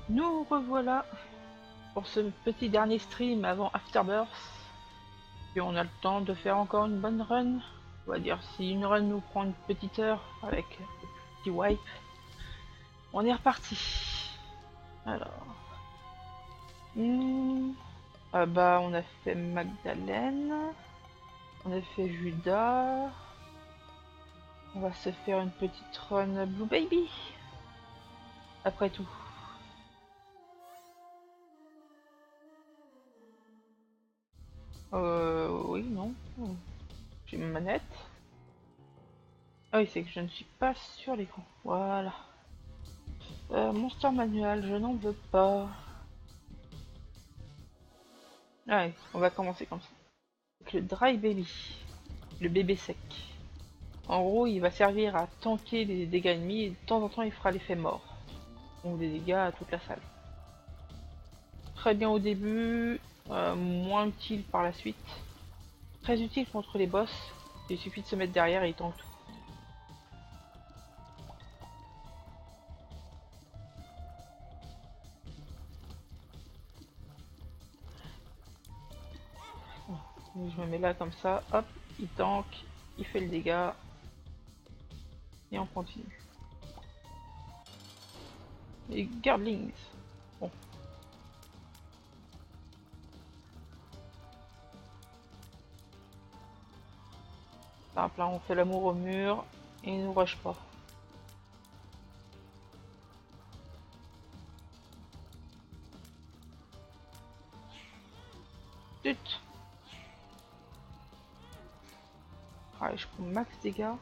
Nous revoilà pour ce petit dernier stream avant Afterbirth. Puis on a le temps de faire encore une bonne run. On va dire si une run nous prend une petite heure avec le petit wipe. On est reparti. Alors. Bah on a fait Magdalene. On a fait Judas. On va se faire une petite run Blue Baby. Après tout. Oui, non. J'ai ma manette. Ah oui, c'est que je ne suis pas sur l'écran. Voilà. Monster Manual, je n'en veux pas. Allez, on va commencer comme ça. Avec le Dry Baby. Le bébé sec. En gros, il va servir à tanker des dégâts ennemis et de temps en temps, il fera l'effet mort. Donc des dégâts à toute la salle. Très bien au début, moins utile par la suite. Très utile contre les boss. Il suffit de se mettre derrière et il tank tout. Donc je me mets là comme ça, hop, il tank, il fait le dégât. Et on continue. Les Girdlings. Bon. Simple, là on fait l'amour au mur et il nous rush pas. Zut. Allez, je prends max dégâts.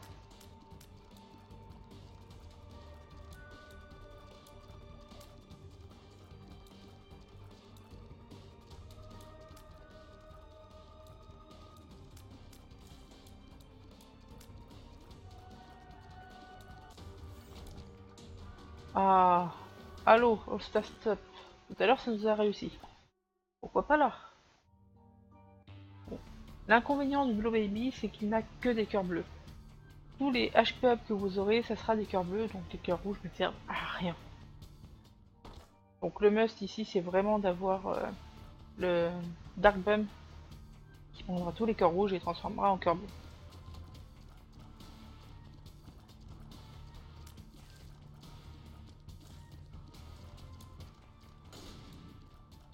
Ah, allô, All-Star Stop. Tout à l'heure ça nous a réussi. Pourquoi pas là? Bon. L'inconvénient du Blue Baby, c'est qu'il n'a que des cœurs bleus. Tous les HP up que vous aurez, ça sera des cœurs bleus, donc les cœurs rouges ne servent à rien. Donc le must ici, c'est vraiment d'avoir le Dark Bum qui prendra tous les cœurs rouges et transformera en cœurs bleus.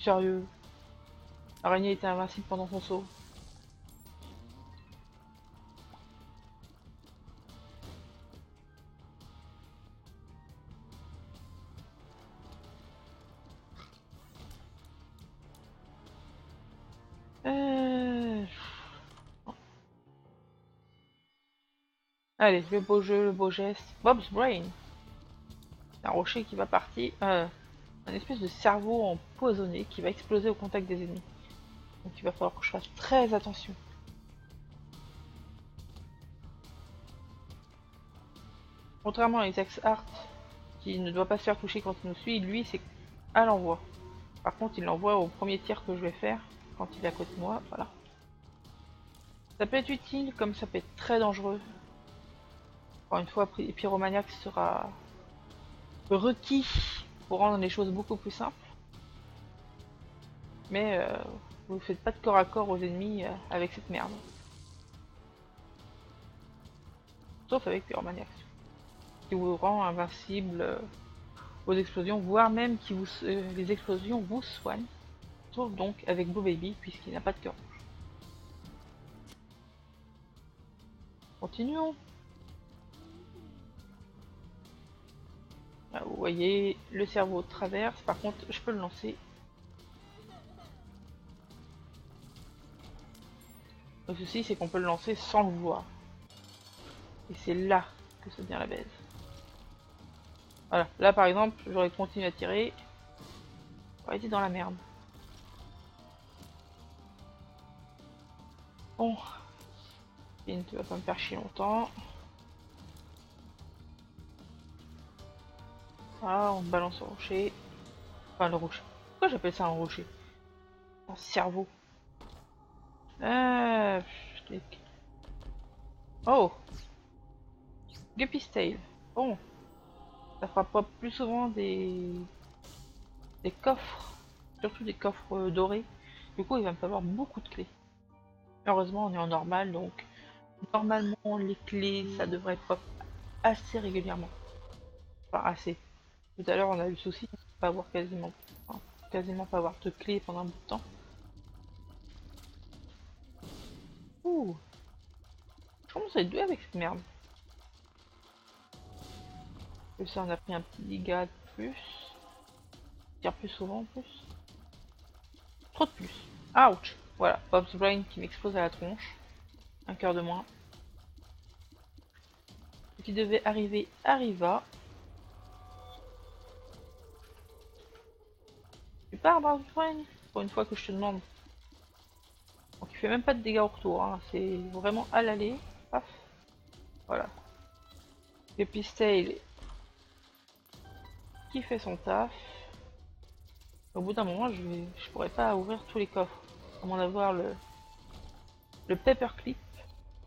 Sérieux, l'araignée était invincible pendant son saut. Euh... Allez, le beau jeu, le beau geste. Bob's Brain. Un rocher qui va partir. Un espèce de cerveau empoisonné qui va exploser au contact des ennemis. Donc il va falloir que je fasse très attention. Contrairement à Isaac Hart, qui ne doit pas se faire toucher quand il nous suit, lui c'est à l'envoi. Par contre il l'envoie au premier tir que je vais faire, quand il est à côté de moi, voilà. Ça peut être utile comme ça peut être très dangereux. Encore une fois, Pyromaniac sera requis pour rendre les choses beaucoup plus simples. Mais vous ne faites pas de corps à corps aux ennemis avec cette merde. Sauf avec Pyromaniac. Qui vous rend invincible aux explosions, voire même qui vous, les explosions vous soignent. Sauf donc avec Blue Baby, puisqu'il n'a pas de cœur rouge. Continuons. Là, vous voyez, le cerveau traverse. Par contre, je peux le lancer. Le souci, c'est qu'on peut le lancer sans le voir. Et c'est là que ça devient la baise. Voilà, là par exemple, j'aurais continué à tirer. J'aurais été dans la merde. Bon. Finn, tu vas pas me faire chier longtemps. Ah, on balance au rocher. Enfin, le rocher. Pourquoi j'appelle ça un rocher? Un cerveau. Ah, oh, Guppy's Tail. Bon, ça fera pas plus souvent des des coffres, surtout des coffres dorés. Du coup, il va me falloir beaucoup de clés. Heureusement, on est en normal, donc normalement, les clés, ça devrait pop assez régulièrement. Enfin, assez. Tout à l'heure, on a eu le souci de pas avoir quasiment pas avoir de clés pendant un bout de temps. Ouh, je commence à être doué avec cette merde. Et ça, on a pris un petit dégât de plus. Tire plus souvent en plus. Trop de plus. Ouch. Voilà, Bob's Brain qui m'explose à la tronche. Un cœur de moins. Ce qui devait arriver arriva. Tu pars, Bob's Brain, pour une fois que je te demande. Donc il fait même pas de dégâts au retour, hein. C'est vraiment à l'aller. Paf. Voilà. Et puis Stale qui fait son taf. Au bout d'un moment, je pourrais pas ouvrir tous les coffres. À moins d'avoir le paperclip.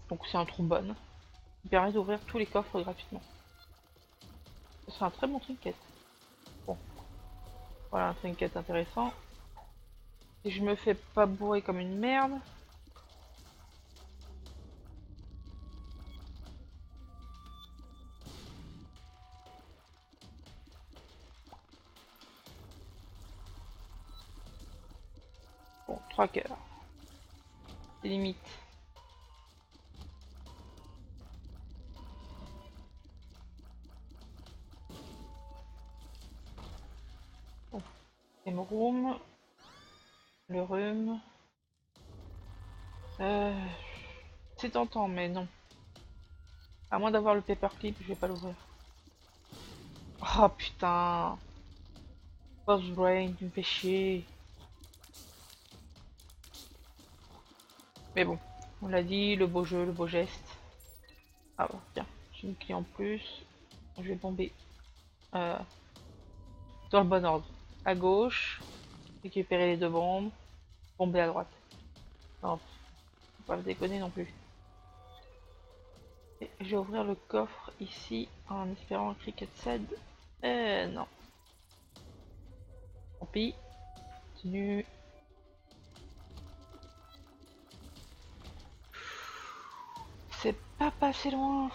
Donc c'est un trombone. Qui permet d'ouvrir tous les coffres gratuitement. Ce serait un très bon trinket. Bon. Voilà un trinket intéressant. Si je me fais pas bourrer comme une merde. Bon, 3 cœurs. C'est limite. Bon. Room. Le rhume. C'est tentant, mais non. À moins d'avoir le paperclip, je vais pas l'ouvrir. Oh putain. Bob's Brain, tu me fais chier. Mais bon, on l'a dit, le beau jeu, le beau geste. Ah bah, tiens, j'ai une clé en plus. Je vais bomber euh, dans le bon ordre. À gauche, récupérer les deux bombes, bomber à droite. Non, faut pas le déconner non plus. Et je vais ouvrir le coffre ici en espérant un cricket cède. Non. Tant pis. Continue. C'est pas passé loin.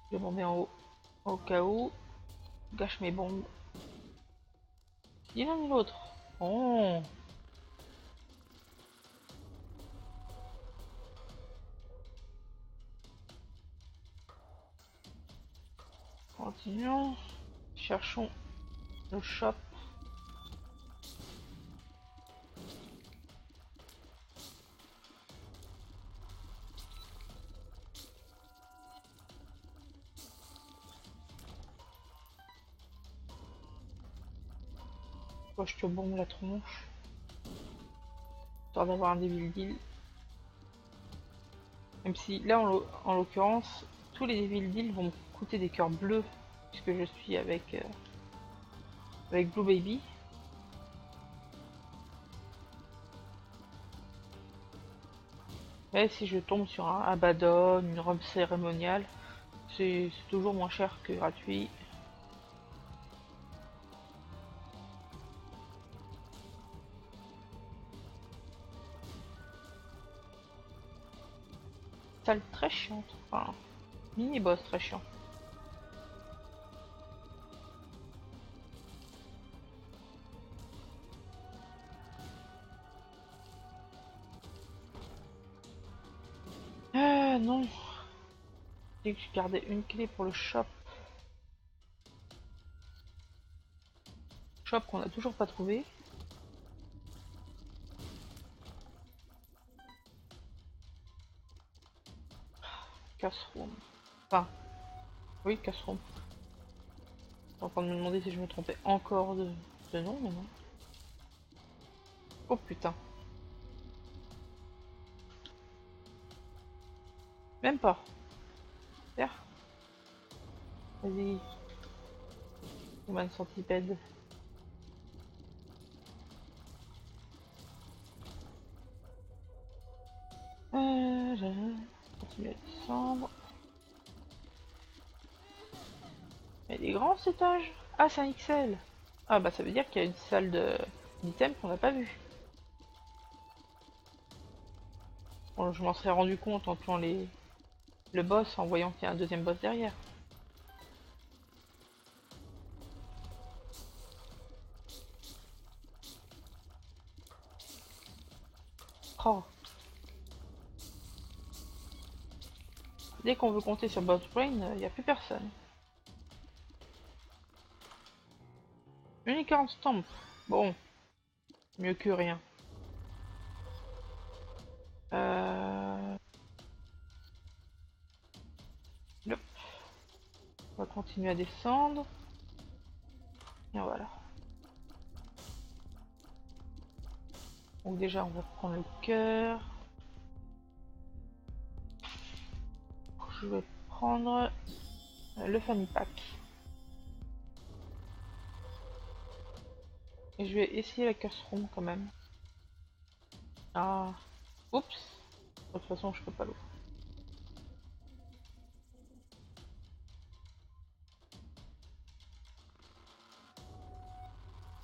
Je vais bomber en haut au cas où. Gâche mes bombes. Ni l'un ni l'autre. Oh. Continuons. Cherchons le shop. Moi, je te bombe la tronche. Histoire d'avoir un Devil Deal. Même si là, en l'occurrence, tous les Devil Deal vont me coûter des cœurs bleus. Puisque je suis avec Blue Baby. Mais si je tombe sur un Abaddon, une robe cérémoniale, c'est toujours moins cher que gratuit. Salle très chiante. Enfin, mini-boss très chiant. Non. J'ai que je gardais une clé pour le shop. Shop qu'on a toujours pas trouvé. Casse-room. Enfin, oui, casse-room. Je suis en train de me demander si je me trompais encore de nom, mais non. Oh putain. Même pas. Terre. Vas-y. Human centipède. Je continue à descendre. Mais il est grand cet étage. Ah, c'est un XL. Ah bah ça veut dire qu'il y a une salle de d'items qu'on n'a pas vue. Bon, je m'en serais rendu compte en tuant le boss, en voyant qu'il y a un deuxième boss derrière. Oh. Dès qu'on veut compter sur Boss Brain, il n'y a plus personne. Unicorn Stomp. Bon, mieux que rien. Hop. On va continuer à descendre. Et voilà. Donc déjà, on va prendre le cœur. Je vais prendre le Fanny Pack. Et je vais essayer la Curse Room quand même. Ah. Oups. De toute façon, je peux pas l'ouvrir.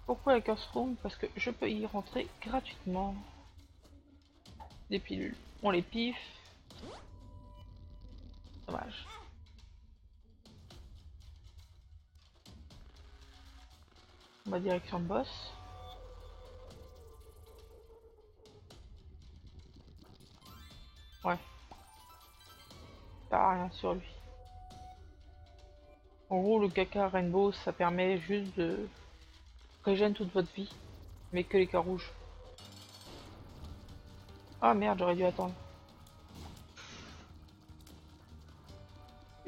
Pourquoi la Curse Room? Parce que je peux y rentrer gratuitement. Des pilules. On les piffe. Dommage. On va direction boss. Ouais. T'as rien sur lui. En gros, le caca Rainbow, ça permet juste de régénérer toute votre vie. Mais que les cas rouges. Ah merde, j'aurais dû attendre.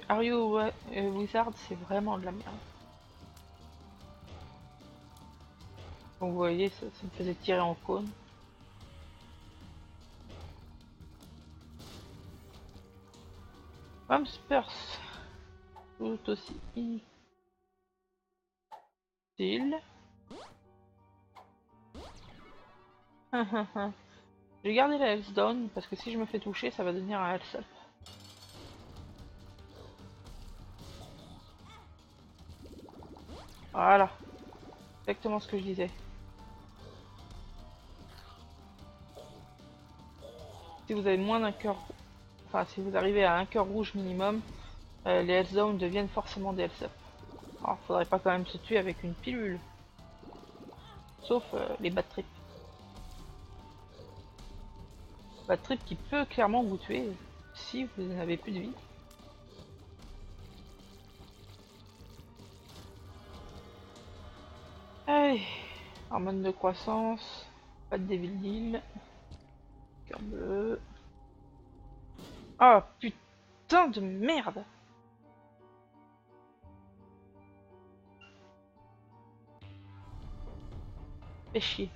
Ario Wizard, c'est vraiment de la merde. Donc vous voyez, ça me faisait tirer en cône. Homme Spurs, tout aussi inutile. J'ai gardé la health down parce que si je me fais toucher, ça va devenir un health up. Voilà, exactement ce que je disais. Si vous avez moins d'un cœur, enfin si vous arrivez à un cœur rouge minimum, les health down deviennent forcément des health up. Alors faudrait pas quand même se tuer avec une pilule. Sauf les bad trips. Bad trip qui peut clairement vous tuer si vous n'avez plus de vie. Allez, hormone de croissance, pas de Devil Deal, cœur bleu. Ah putain de merde! Fais chier.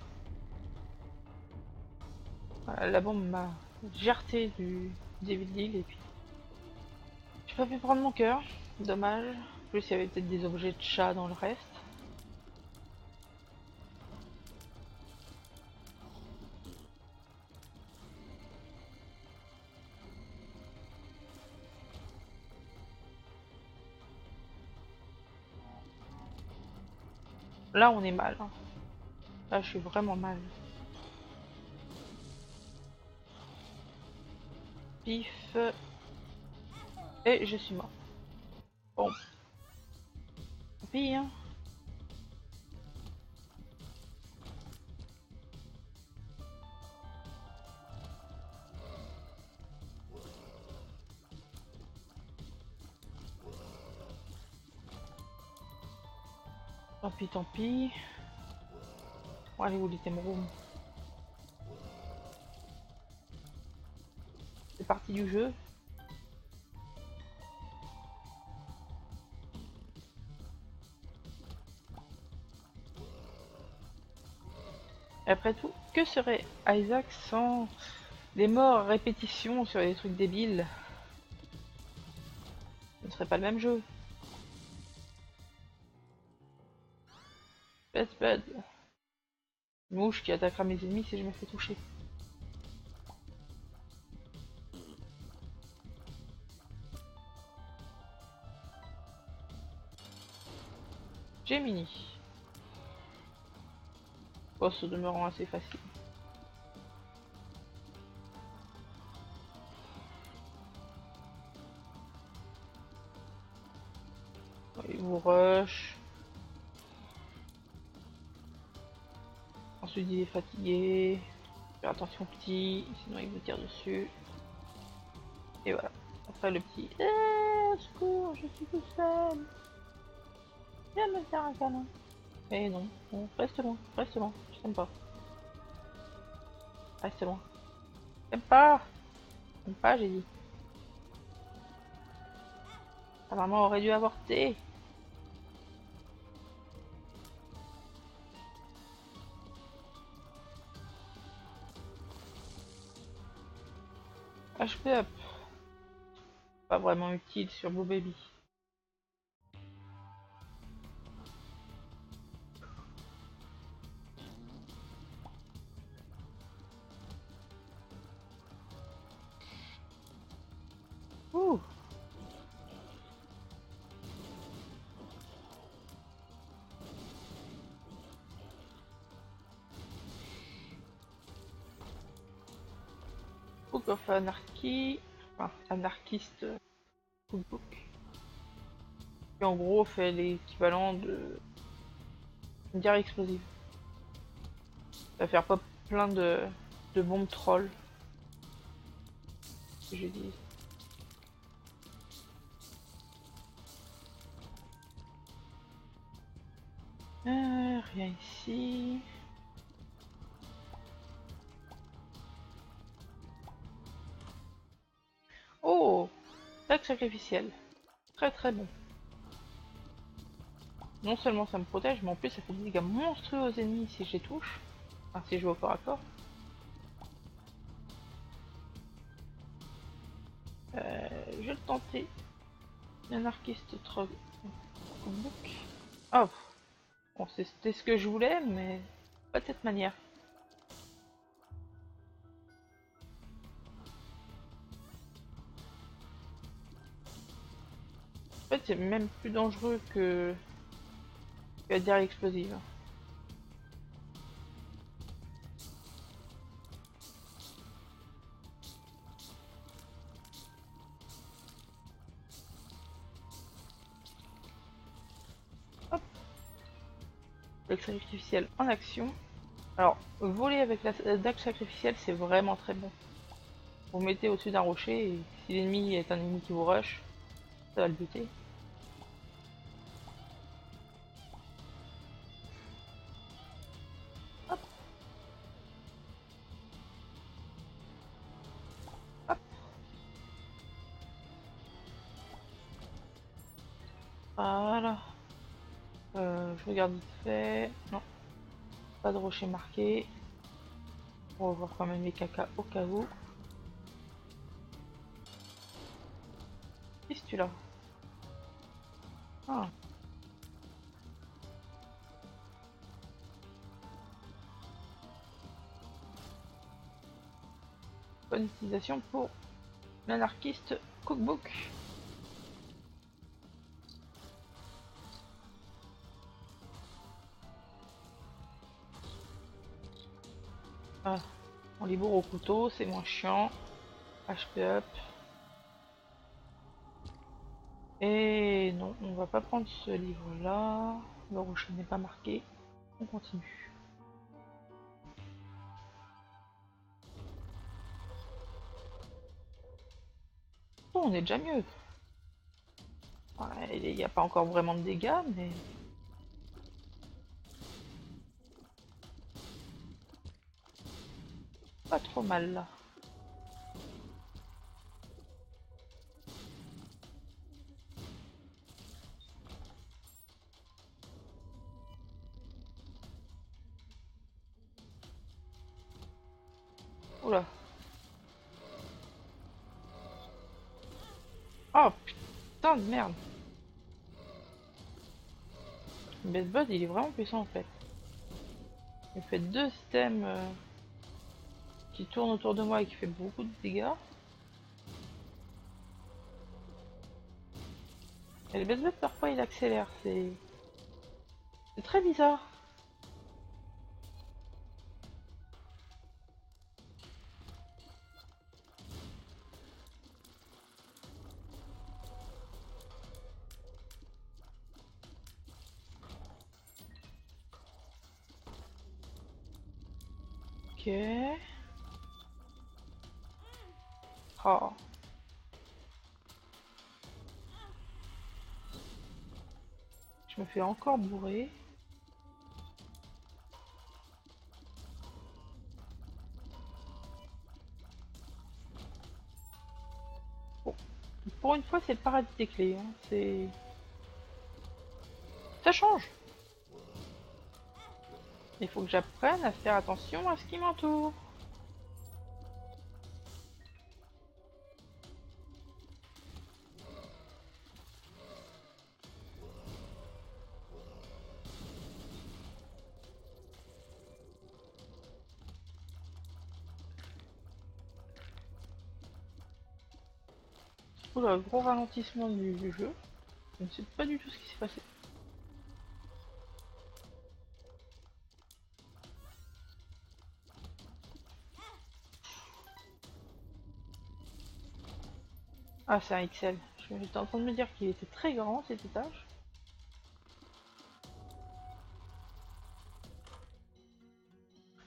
Voilà, la bombe m'a jarté du Devil Deal et puis j'ai pas pu prendre mon cœur, dommage. En plus il y avait peut-être des objets de chat dans le reste. Là on est mal. Hein. Là je suis vraiment mal. Pif. Et je suis mort. Bon. Tant pis hein. Tant pis, tant pis. Bon, allez où l'item room? C'est parti du jeu. Et après tout, que serait Isaac sans des morts à répétition sur des trucs débiles? Ce ne serait pas le même jeu. Bad. Mouche qui attaquera mes ennemis si je me fais toucher. Gemini. Boss au demeurant assez facile. Il vous rush. Ensuite il est fatigué. Faire attention petit, sinon il vous tire dessus. Et voilà. Après le petit au secours, je suis tout seul. Viens me faire un câlin. Eh non, non, reste loin, je t'aime pas. Reste loin. J'aime pas, j'ai dit. Ta maman aurait dû avorter. HP up. Pas vraiment utile sur Blue Baby. Ouh. Book of Anarchy. Enfin, anarchiste cookbook. Qui en gros fait l'équivalent de une guerre explosive. Ça va faire pas plein de bombes trolls. Que j'ai dit. Rien ici. Oh, sac sacrificiel. Très très bon. Non seulement ça me protège, mais en plus ça fait des dégâts monstrueux aux ennemis si je les touche. Enfin, si je joue au corps à corps. Je vais le tenter. Anarchiste Trog. Oh, bon, c'était ce que je voulais, mais pas de cette manière. En fait, c'est même plus dangereux que la guerre explosive. Hop. Dague sacrificiel en action. Alors, voler avec la dague sacrificielle, c'est vraiment très bon. Vous mettez au-dessus d'un rocher et si l'ennemi est un ennemi qui vous rush, ça va le buter. Hop. Hop. Voilà. Je regarde vite fait. Non, pas de rocher marqué. On va voir quand même les caca au cas où. Qu'est-ce que tu là? Ah. Bonne utilisation pour l'anarchiste cookbook. Ah. On les bourre au couteau, c'est moins chiant. HP up. Et non, on va pas prendre ce livre là. Le rocher n'est pas marqué. On continue. Oh, on est déjà mieux. Ouais, il n'y a pas encore vraiment de dégâts, mais... Pas trop mal là. Oula. Oh putain de merde. Le Best Bud il est vraiment puissant en fait. Il fait deux systèmes qui tournent autour de moi et qui fait beaucoup de dégâts. Et le Best Bud parfois il accélère, c'est C'est très bizarre. Ok. Oh. Je me fais encore bourrer. Bon. Pour une fois, c'est le paradis des clés. Hein. C'est... Ça change. Il faut que j'apprenne à faire attention à ce qui m'entoure. Oula, gros ralentissement du jeu. Je ne sais pas du tout ce qui s'est passé. Ah, c'est un XL. J'étais en train de me dire qu'il était très grand cet étage.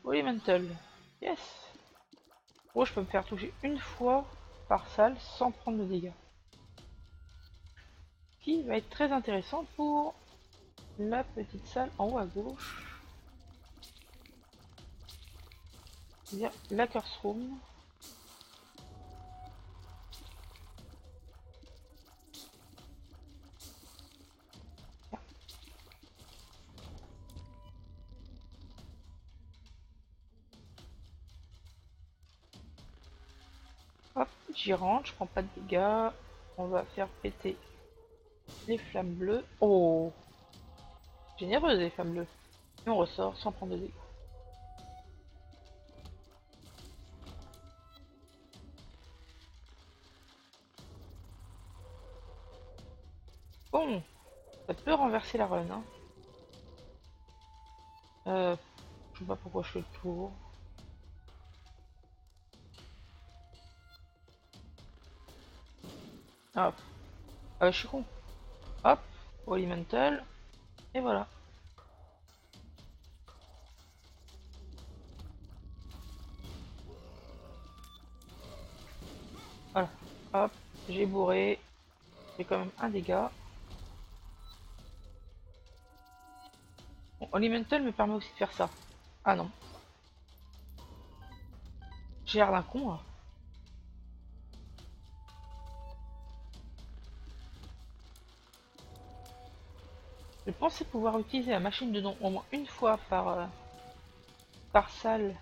Elemental. Yes. Oh, je peux me faire toucher une fois par salle sans prendre de dégâts. Qui va être très intéressant pour la petite salle en haut à gauche. C'est-à-dire la curse room. Hop, j'y rentre, je prends pas de dégâts. On va faire péter les flammes bleues. Oh, généreuse les flammes bleues. Et on ressort sans prendre de dégâts. Bon, ça peut renverser la run. Hein. Je sais pas pourquoi je fais le tour. Hop, je suis con. Hop, Elemental. Et voilà. Voilà. Hop, j'ai bourré. J'ai quand même un dégât. Bon, Elemental me permet aussi de faire ça. Ah non. J'ai l'air d'un con, là. Je pensais pouvoir utiliser la machine de don au moins une fois par salle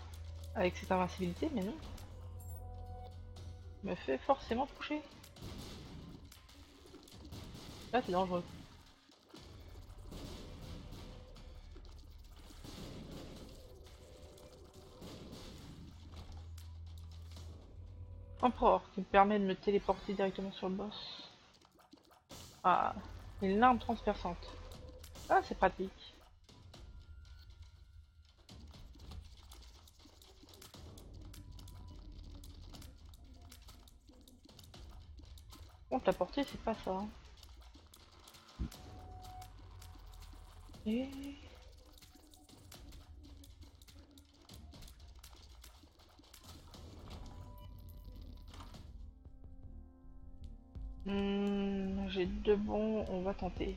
avec cette invincibilité, mais non. Je me fait forcément toucher. Là, c'est dangereux. Empereur, qui me permet de me téléporter directement sur le boss. Ah, une larme transperçante. Ah, c'est pratique. Bon, la portée, c'est pas ça. Hein. Et... j'ai deux bons, on va tenter.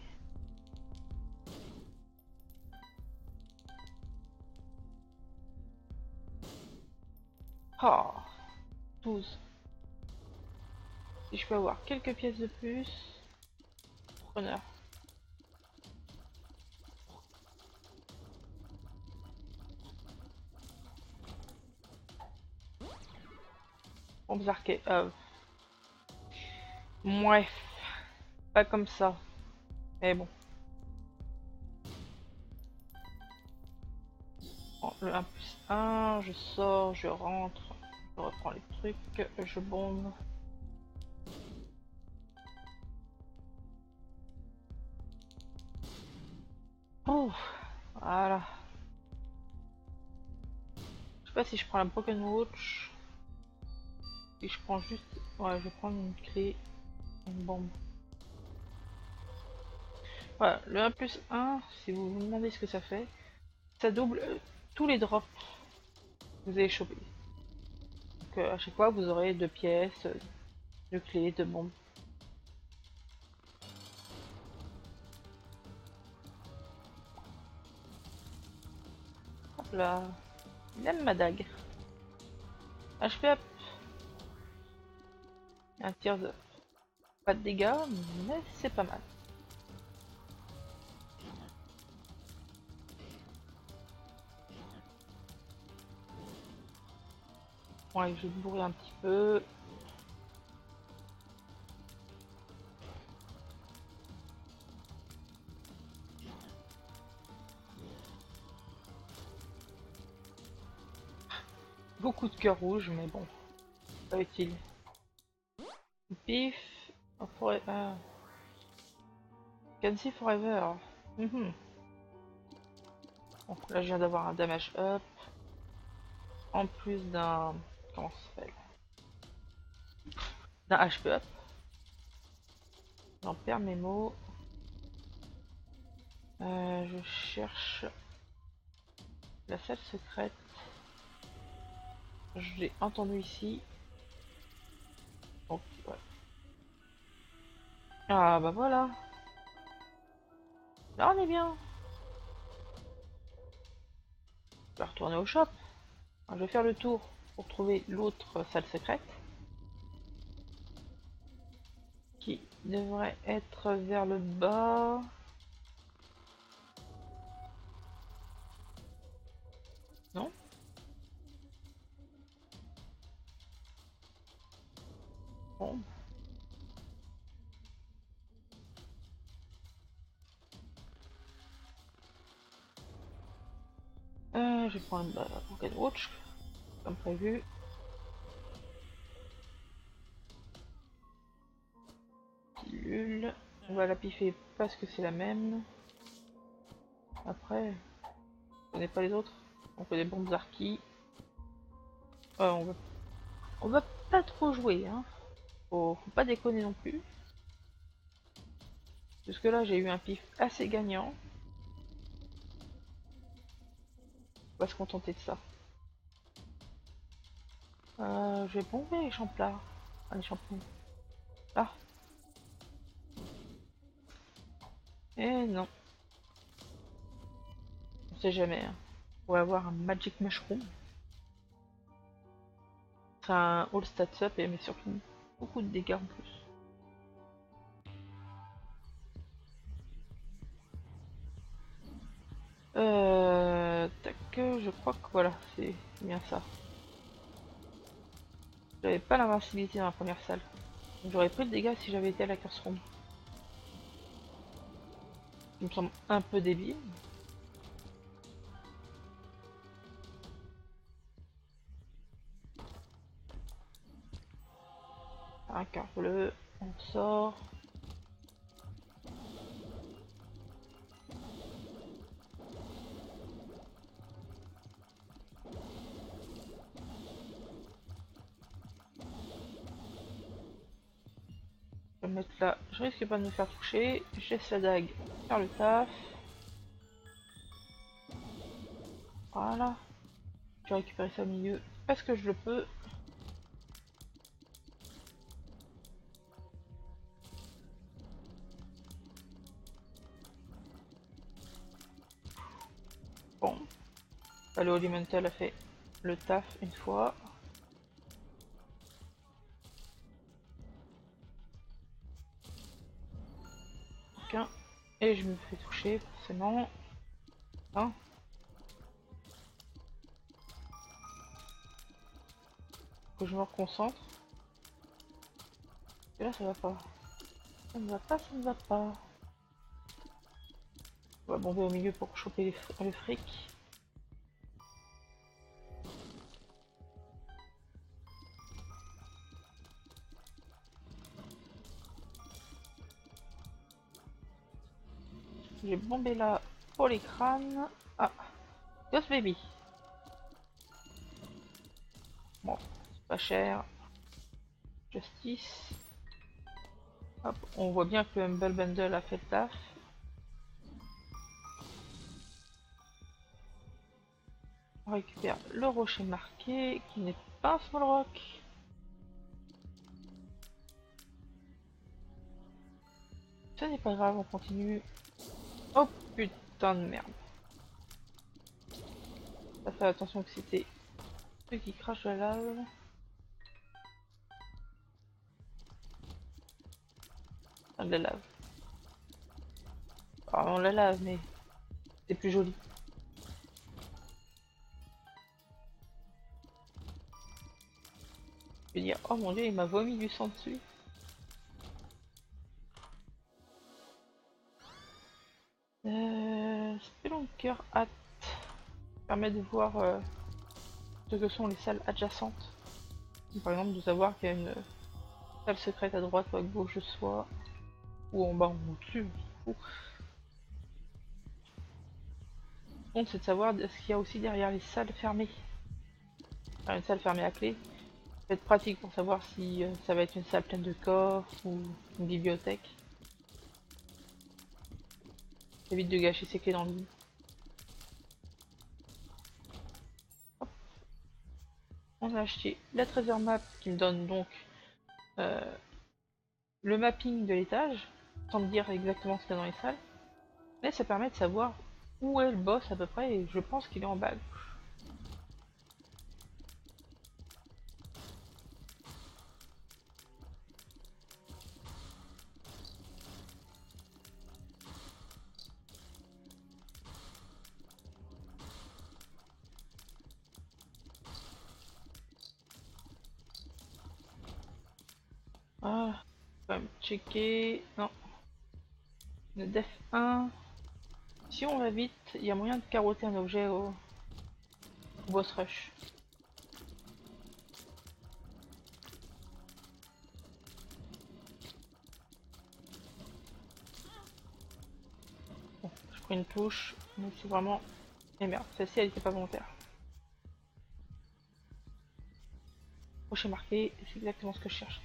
Ah, 12. Si je peux avoir quelques pièces de plus, preneur. Bon, Berserker, bref, pas comme ça. Mais bon. Bon, le 1 plus 1, je sors, je rentre, je reprends les trucs, je bombe. Oh, Voilà. Je sais pas si je prends la Broken Watch. Si je prends juste... Ouais, je vais prendre une clé. Une bombe. Voilà, le 1+1, si vous vous demandez ce que ça fait, ça double tous les drops que vous avez chopés. Donc à chaque fois, vous aurez 2 pièces, 2 clés, 2 bombes. Hop là. Il aime ma dague. HP up. Un tir de... Pas de dégâts, mais c'est pas mal. Ouais, je vais bourrer un petit peu. Beaucoup de cœurs rouges, mais bon, pas utile. Pif. Can see forever. Mhm. Bon, là, je viens d'avoir un damage up. En plus d'un... Comment ça s'appelle? D'un HP up. J'en perds mes mots. Je cherche la salle secrète. Je l'ai entendu ici. Donc, ouais. Ah bah voilà. Là on est bien. Je vais retourner au shop. Je vais faire le tour pour trouver l'autre salle secrète. Qui devrait être vers le bas. Non? Bon. Je vais prendre la Pocket Watch, comme prévu. Pilule. On va la piffer parce que c'est la même. Après, on connaît pas les autres. On fait des bombes Arki. On va pas trop jouer, hein. Faut pas déconner non plus. Jusque là, j'ai eu un pif assez gagnant. On va se contenter de ça. Je vais bomber les champignons. Ah, les champignons. Ah. Et non. On sait jamais. Hein. On va avoir un Magic Mushroom. C'est un All Stats Up et mais surtout beaucoup de dégâts en plus. Tac, je crois que voilà, c'est bien ça. J'avais pas l'invincibilité dans la première salle. J'aurais pris le dégât si j'avais été à la curse room. Il me semble un peu débile. Un cœur bleu, on sort. Je vais me mettre là, je risque pas de me faire toucher. Je laisse la dague faire le taf. Voilà. Je vais récupérer ça au milieu parce que je le peux. Bon. Le Elemental a fait le taf une fois. Aucun. Et je me fais toucher forcément. Hein. Que je me reconcentre. Et là ça va pas. Ça ne va pas, ça ne va pas. On va bomber au milieu pour choper le fric. J'ai bombé là pour les crânes. Ghost Baby. Bon, c'est pas cher. Justice. Hop, on voit bien que le Humble Bundle a fait le taf. On récupère le rocher marqué, qui n'est pas un small rock. Ce n'est pas grave, on continue. Oh putain de merde. Faut faire attention que c'était ceux qui crachent la lave. Enfin, de la lave. Ah, on la lave, mais c'est plus joli. Je vais dire, oh mon dieu, il m'a vomi du sang dessus. Spelunker Hat permet de voir ce que sont les salles adjacentes. Par exemple, de savoir qu'il y a une salle secrète à droite ou à gauche de soi, ou en bas ou au-dessus. Donc c'est de savoir ce qu'il y a aussi derrière les salles fermées. Enfin, une salle fermée à clé. Ça va être pratique pour savoir si ça va être une salle pleine de coffres ou une bibliothèque. Ça évite de gâcher ses clés dans le vide. On a acheté la treasure map qui me donne donc le mapping de l'étage, sans me dire exactement ce qu'il y a dans les salles. Mais ça permet de savoir où est le boss à peu près, et je pense qu'il est en bas. Ah, quand même checker. Non. Le def 1. Si on va vite, il y a moyen de carotter un objet au boss rush. Bon, je prends une touche, mais c'est vraiment... Et merde, celle-ci elle était pas volontaire. Rocher marqué, c'est exactement ce que je cherchais.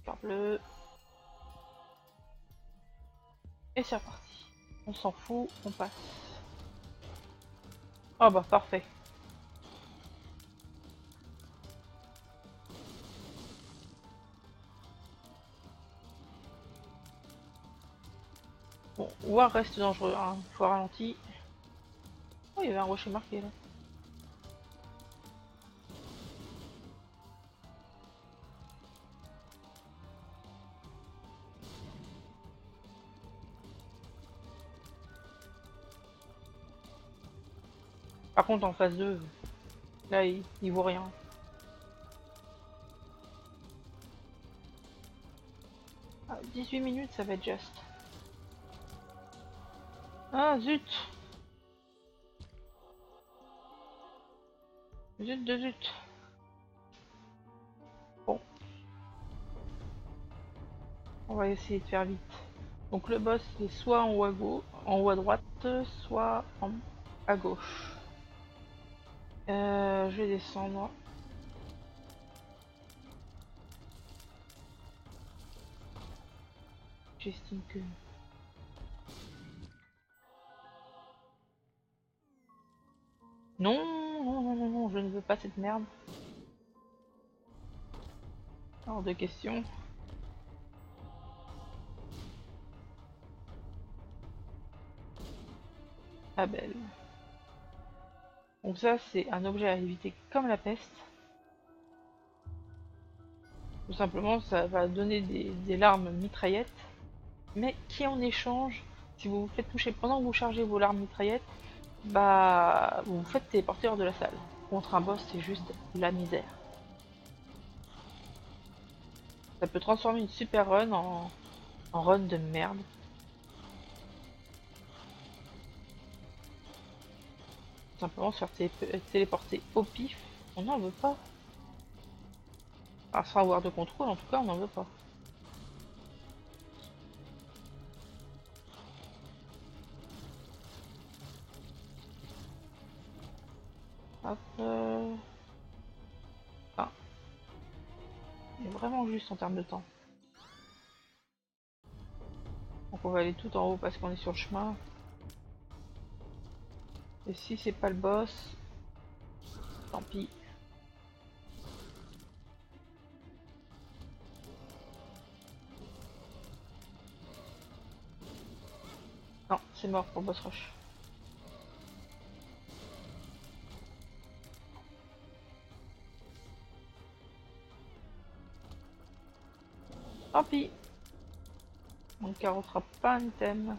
Cœur bleu. Et c'est reparti. On s'en fout, on passe. Ah bah parfait. Bon, War reste dangereux, hein. Faut ralenti. Oh, il y avait un rocher marqué là. Par contre, en phase 2, là, il vaut rien. Ah, 18 minutes, ça va être juste. Ah, zut! Zut de zut! Bon. On va essayer de faire vite. Donc le boss est soit en haut à gauche, en haut à droite, soit à gauche. Je vais descendre. J'estime que... Non, non, non, non, non, je ne veux pas cette merde. Hors de question. Ah belle. Donc ça, c'est un objet à éviter comme la peste. Tout simplement, ça va donner des larmes mitraillettes, mais qui en échange, si vous vous faites toucher pendant que vous chargez vos larmes mitraillettes, bah vous vous faites téléporter hors de la salle. Contre un boss, c'est juste la misère. Ça peut transformer une super run en run de merde. Simplement se faire téléporter au pif, on n'en veut pas. Alors, sans avoir de contrôle, en tout cas, on n'en veut pas. Hop. Ah. Il est vraiment juste en termes de temps. Donc on va aller tout en haut parce qu'on est sur le chemin. Et si c'est pas le boss, tant pis. Non, c'est mort pour boss rush. Tant pis. On ne carottera pas un item.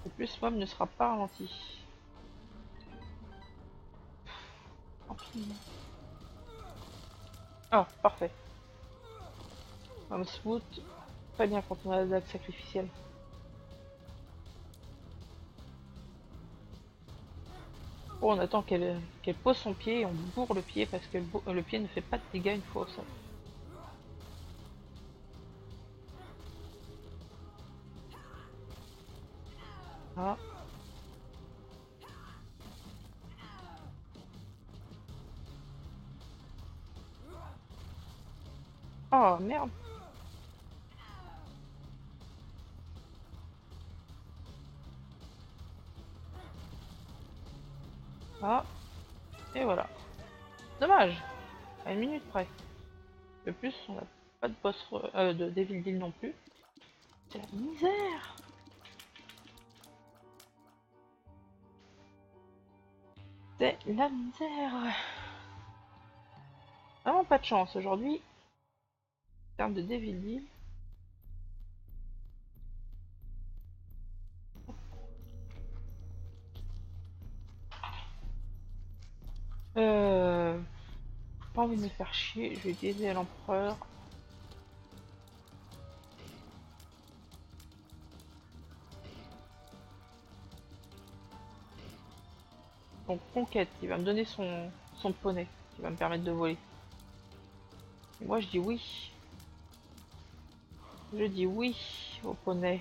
Et plus mob ne sera pas ralenti. Tant pis. Ah, parfait. Homme smooth. Très bien quand on a la dague sacrificielle. Bon, on attend qu'elle pose son pied et on bourre le pied parce que le pied ne fait pas de dégâts une fois au sol. Ah. Oh merde. Ah. Et voilà. Dommage. À une minute près. De plus, on n'a pas de boss de Devil Deal non plus. C'est la misère. C'est la misère. Vraiment pas de chance aujourd'hui. En termes de Devil Deal. Pas envie de me faire chier. Je vais utiliser l'empereur. Donc conquête, il va me donner son poney, qui va me permettre de voler. Et moi je dis oui. Je dis oui au poney.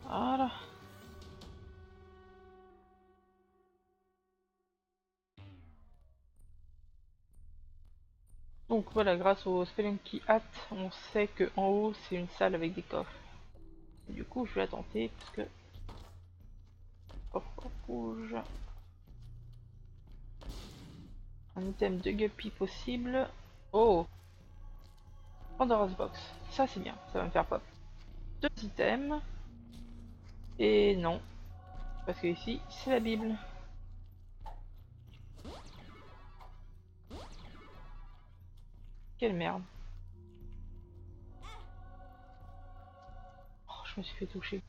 Voilà. Donc voilà, grâce au Spelunky Hat, on sait que en haut c'est une salle avec des coffres. Et du coup je vais la tenter parce que... Coffre rouge. Un item de guppy possible. Oh, Pandora's Box. Ça c'est bien, ça va me faire pop. Deux items. Et non. Parce que ici, c'est la Bible. Quelle merde. Oh, je me suis fait toucher.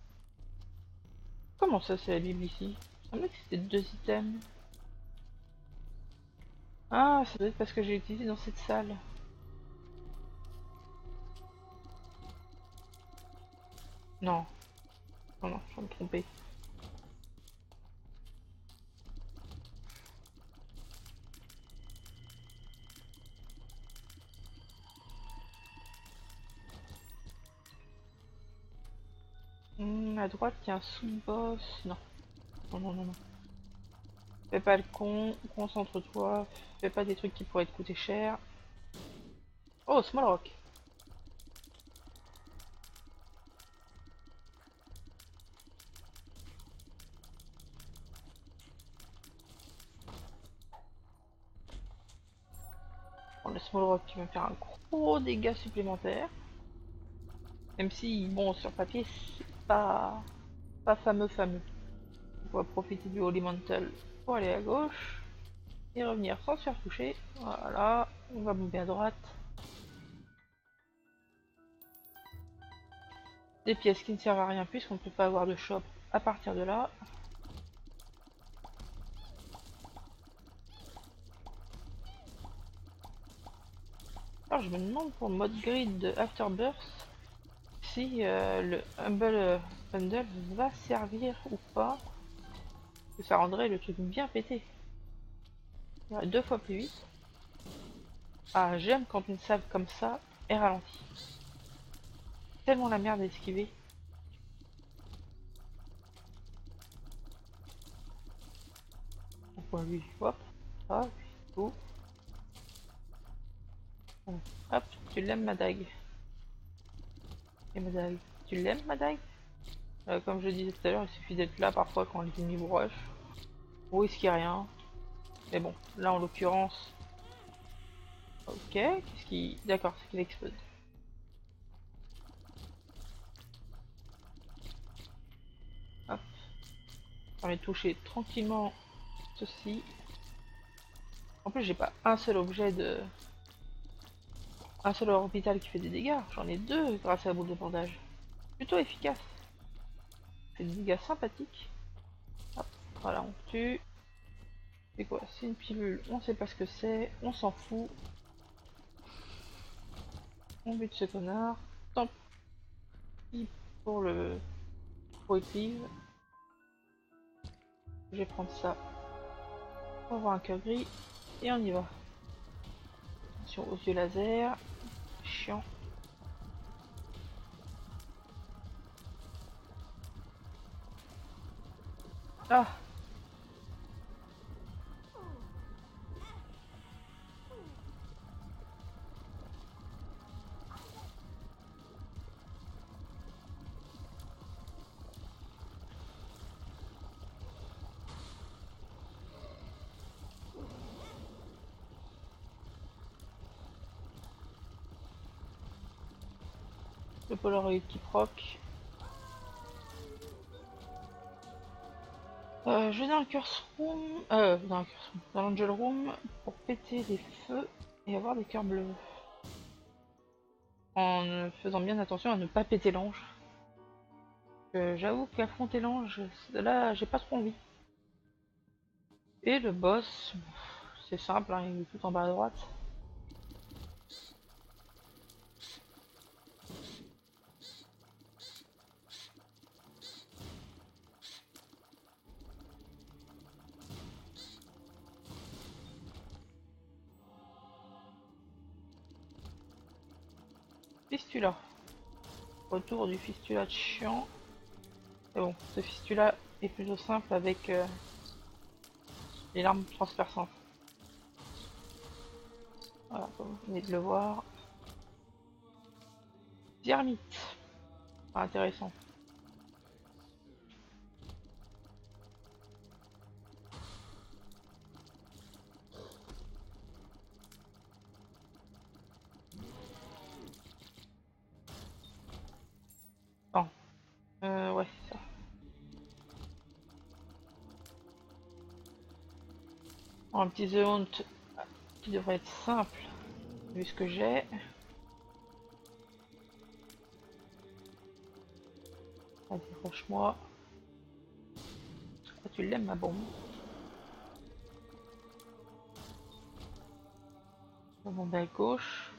Comment ça, c'est la Bible ici? Il semblait que c'était deux items. Ah, ça doit être parce que j'ai utilisé dans cette salle. Non. Non, non, je vais me tromper. À droite, il y a un sous-boss. Non. Non, non, non, non. Fais pas le con, concentre-toi. Fais pas des trucs qui pourraient te coûter cher. Oh, Small Rock. Bon, le Small Rock qui va me faire un gros dégât supplémentaire. Même si, bon, sur papier, c'est pas fameux. On va profiter du Holy Mantle pour aller à gauche. Et revenir sans se faire toucher. Voilà, on va bomber à droite. Des pièces qui ne servent à rien puisqu'on ne peut pas avoir de shop à partir de là. Alors je me demande pour le mode grid de Afterbirth si le Humble Bundle va servir ou pas. Que ça rendrait le truc bien pété. Il y aurait 2 fois plus vite. Ah, j'aime quand une salve comme ça est ralentie. Tellement la merde à esquiver. Pourquoi lui? Hop, hop, tout. Bon, hop, tu l'aimes ma dague. Et ma dague. Tu l'aimes ma dague? Comme je disais tout à l'heure, il suffit d'être là parfois quand les ennemis vous rush. Vous risquez rien. Mais bon, là en l'occurrence. Ok, qu'est-ce qui. D'accord, c'est qu'il explose. Hop. On va toucher tranquillement ceci. En plus, j'ai pas un seul objet de. Un seul orbital qui fait des dégâts. J'en ai 2 grâce à la boule de bandage. Plutôt efficace. Fait des dégâts sympathiques. Hop, voilà, on tue. C'est quoi? C'est une pilule. On sait pas ce que c'est. On s'en fout. On bute ce connard. Tant pis pour le projectile. Je vais prendre ça. On va avoir un cœur gris. Et on y va. Attention aux yeux laser. Chiant. Ah! Le Polaroid qui proc. Je vais dans le curse room. Dans l'angel room pour péter des feux et avoir des cœurs bleus. En faisant bien attention à ne pas péter l'ange. J'avoue qu'affronter l'ange, là j'ai pas trop envie. Et le boss, c'est simple, hein, il est tout en bas à droite. Fistula. Retour du fistula de chiant. Mais bon, ce fistula est plutôt simple avec les larmes transperçantes. Voilà, comme vous venez de le voir. Dyrmite. Pas intéressant. Bon. Ouais, c'est ça. Bon, un petit The Hunt qui devrait être simple, vu ce que j'ai. Vas-y, franchement. Ah, tu l'aimes ma bombe. La bombe à gauche.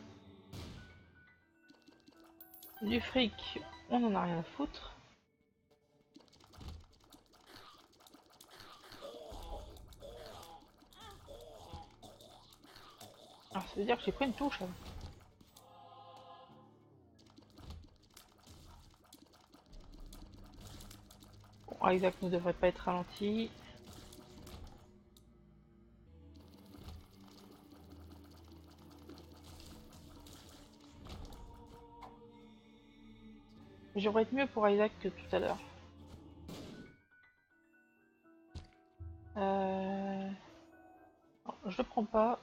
Du fric, on en a rien à foutre. Alors ça veut dire que j'ai pris une touche. Hein. Bon, Isaac ne devrait pas être ralenti. J'aurais été mieux pour Isaac que tout à l'heure. Non, je le prends pas.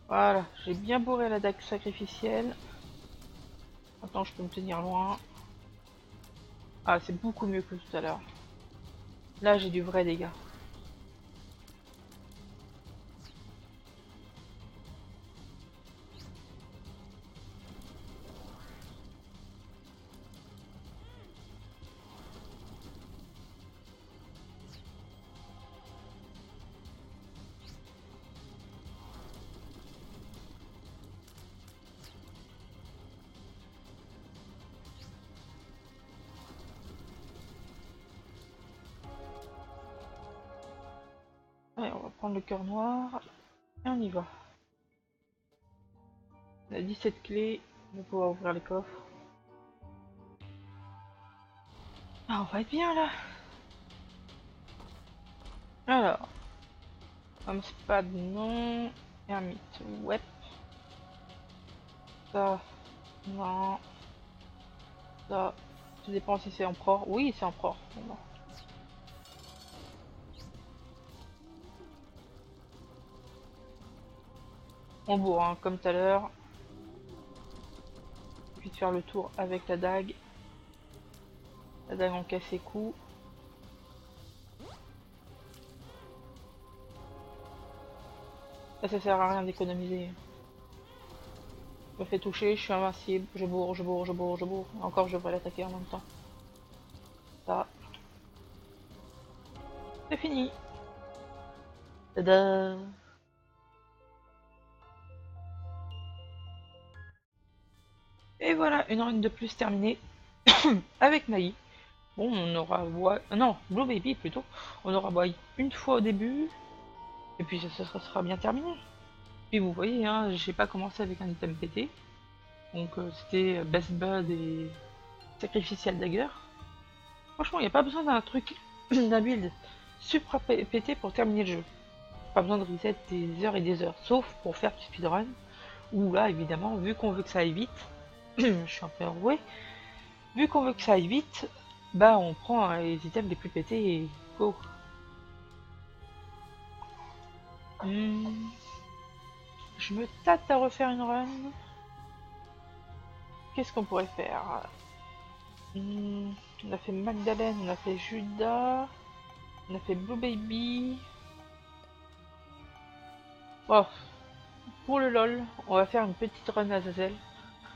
Voilà, j'ai bien bourré la dague sacrificielle. Maintenant je peux me tenir loin. Ah, c'est beaucoup mieux que tout à l'heure. Là j'ai du vrai dégât. et on va prendre le cœur noir et on y va. On a 17 clés, on va pouvoir ouvrir les coffres. Ah, on va être bien là. Alors, un spad non, ermite ouais. Ça, non. Ça, ça dépend si c'est empereur. Oui, c'est empereur. Bon, on bourre, hein, comme tout à l'heure. Puis de faire le tour avec la dague. La dague en casse ses coups. Ça sert à rien d'économiser. Je me fais toucher, je suis invincible, je bourre, je bourre, je bourre, je bourre. Encore, je devrais l'attaquer en même temps. Ça. C'est fini. Tada. Et voilà, une run de plus terminée. Avec Maï. Bon, on aura... Non, Blue Baby plutôt. On aura boy une fois au début. Et puis ça sera bien terminé. Puis vous voyez, hein, j'ai pas commencé avec un item pété. Donc c'était Best Bud et Sacrificial Dagger. Franchement, il n'y a pas besoin d'un truc, d'un build supra pété pour terminer le jeu. Pas besoin de reset des heures et des heures. Sauf pour faire du speedrun. Où là, évidemment, vu qu'on veut que ça aille vite, je suis un peu enroué. Vu qu'on veut que ça aille vite, bah on prend les items les plus pétés et go. Je me tâte à refaire une run. Qu'est-ce qu'on pourrait faire? On a fait Magdalene, on a fait Judas, on a fait Blue Baby. Oh, pour le lol, on va faire une petite run Azazel.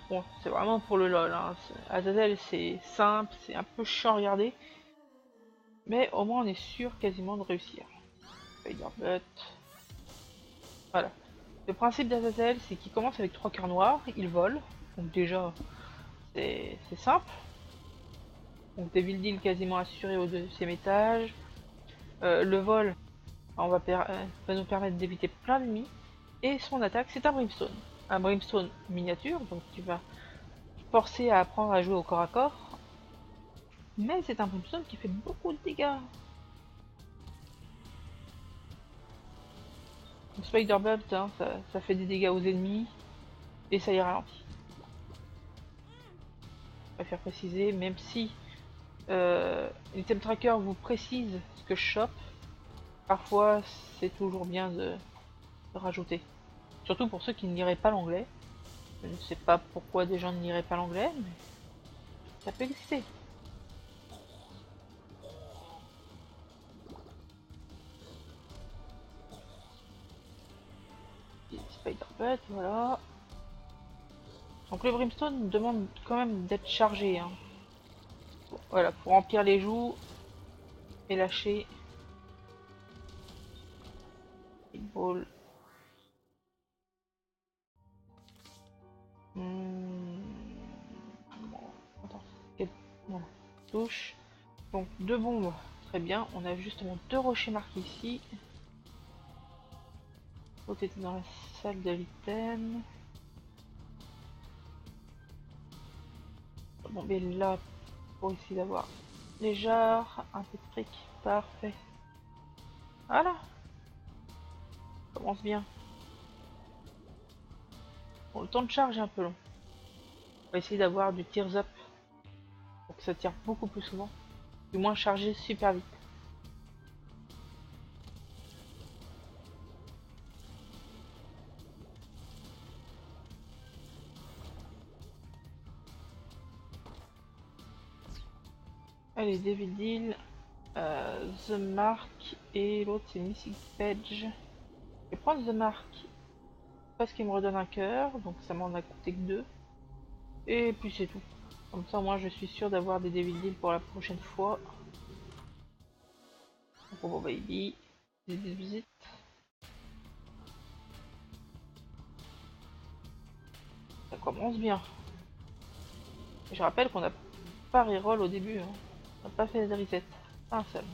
Bon, c'est vraiment pour le lol. Hein. Azazel, c'est simple, c'est un peu chiant à regarder. Mais au moins, on est sûr quasiment de réussir. Spider-Butt. Voilà. Le principe d'Azazel, c'est qu'il commence avec 3 cœurs noirs, il vole. Donc déjà, c'est simple. Donc des villes deals quasiment assurés au deuxième étage. Le vol va nous permettre d'éviter plein d'ennemis. Et son attaque, c'est un Brimstone. Un Brimstone miniature, donc tu vas forcer à apprendre à jouer au corps à corps. Mais c'est un Brimstone qui fait beaucoup de dégâts. Spider-Bub, hein, ça fait des dégâts aux ennemis. Et ça y ralentit. Je préfère préciser, même si l'item tracker vous précise ce que je chope, parfois c'est toujours bien de rajouter. Surtout pour ceux qui ne liraient pas l'anglais. Je ne sais pas pourquoi des gens ne liraient pas l'anglais, mais ça peut exister. Spider-Butt, voilà. Donc le Brimstone demande quand même d'être chargé. Hein. Bon, voilà, pour remplir les joues et lâcher. Ball. Bon, attends, voilà. Touche. Donc 2 bombes, très bien. On a justement 2 rochers marqués ici. L'autre était dans la salle de l'item. Bon, mais là, pour essayer d'avoir les jarres, un peu de fric, parfait. Voilà. Commence bien. Bon, le temps de charge est un peu long. On va essayer d'avoir du tears up pour que ça tire beaucoup plus souvent. Du moins charger super vite. Allez, David Deal, The Mark et l'autre c'est Missing Page. Je vais prendre The Mark parce qu'il me redonne un cœur, donc ça m'en a coûté que 2. Et puis c'est tout. Comme ça, moi je suis sûr d'avoir des David Deal pour la prochaine fois. Bon baby, visite. Ça commence bien. Je rappelle qu'on n'a pas reroll au début. Hein. On n'a pas fait de reset. Un seul.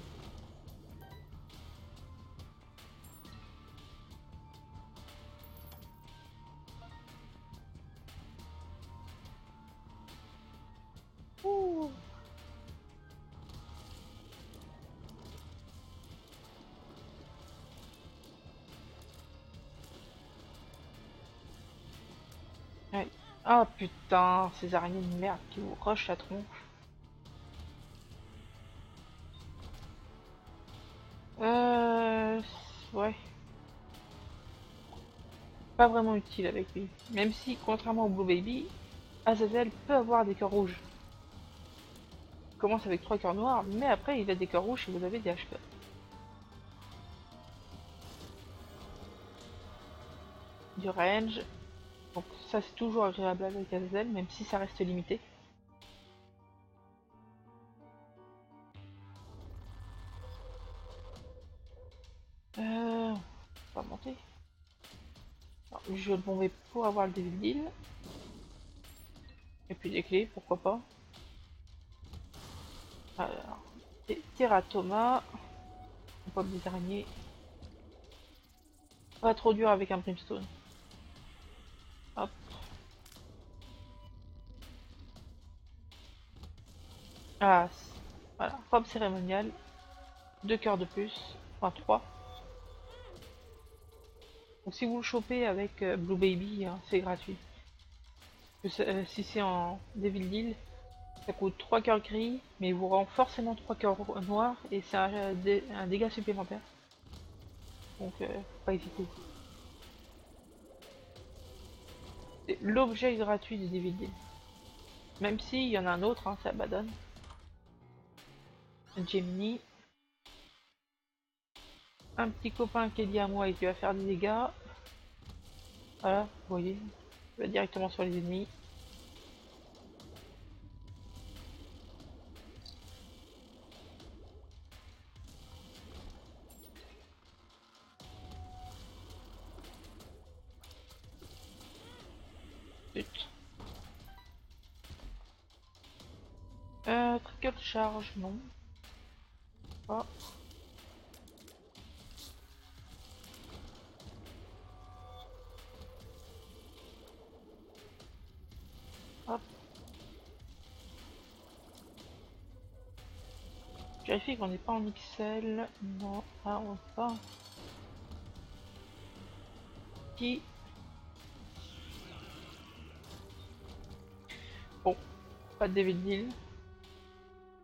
Ah putain, ces araignées de merde qui vous rushent la tronche. Euh... Ouais, pas vraiment utile avec lui. Même si, contrairement au Blue Baby, Azazel peut avoir des cœurs rouges. Il commence avec 3 cœurs noirs, mais après il a des cœurs rouges si vous avez des HP. Du range. Donc ça c'est toujours agréable avec Azazel, même si ça reste limité. On va monter. Alors, je vais le bomber pour avoir le Devil Deal. Et puis des clés, pourquoi pas. Alors, Teratoma. On pop des araignées. Pas trop dur avec un Brimstone. Hop. Ah, voilà. Robe cérémoniale. 2 cœurs de plus. Enfin 3. Donc si vous le chopez avec Blue Baby, hein, c'est gratuit. Si c'est en Devil Deal, ça coûte 3 cœurs gris, mais il vous rend forcément 3 cœurs noirs et c'est un dégât supplémentaire. Donc faut pas hésiter. C'est l'objet gratuit du Devil Deal. Même s'il y en a un autre, hein, ça abandonne. Gemini. Un petit copain qui est lié à moi et qui va faire des dégâts. Voilà, vous voyez, il va directement sur les ennemis. Zut. Trickle charge, non. Pas. Hop. Je vérifie qu'on n'est pas en XL. Non, ah, on pas. Qui. Bon, pas de Devil Deal.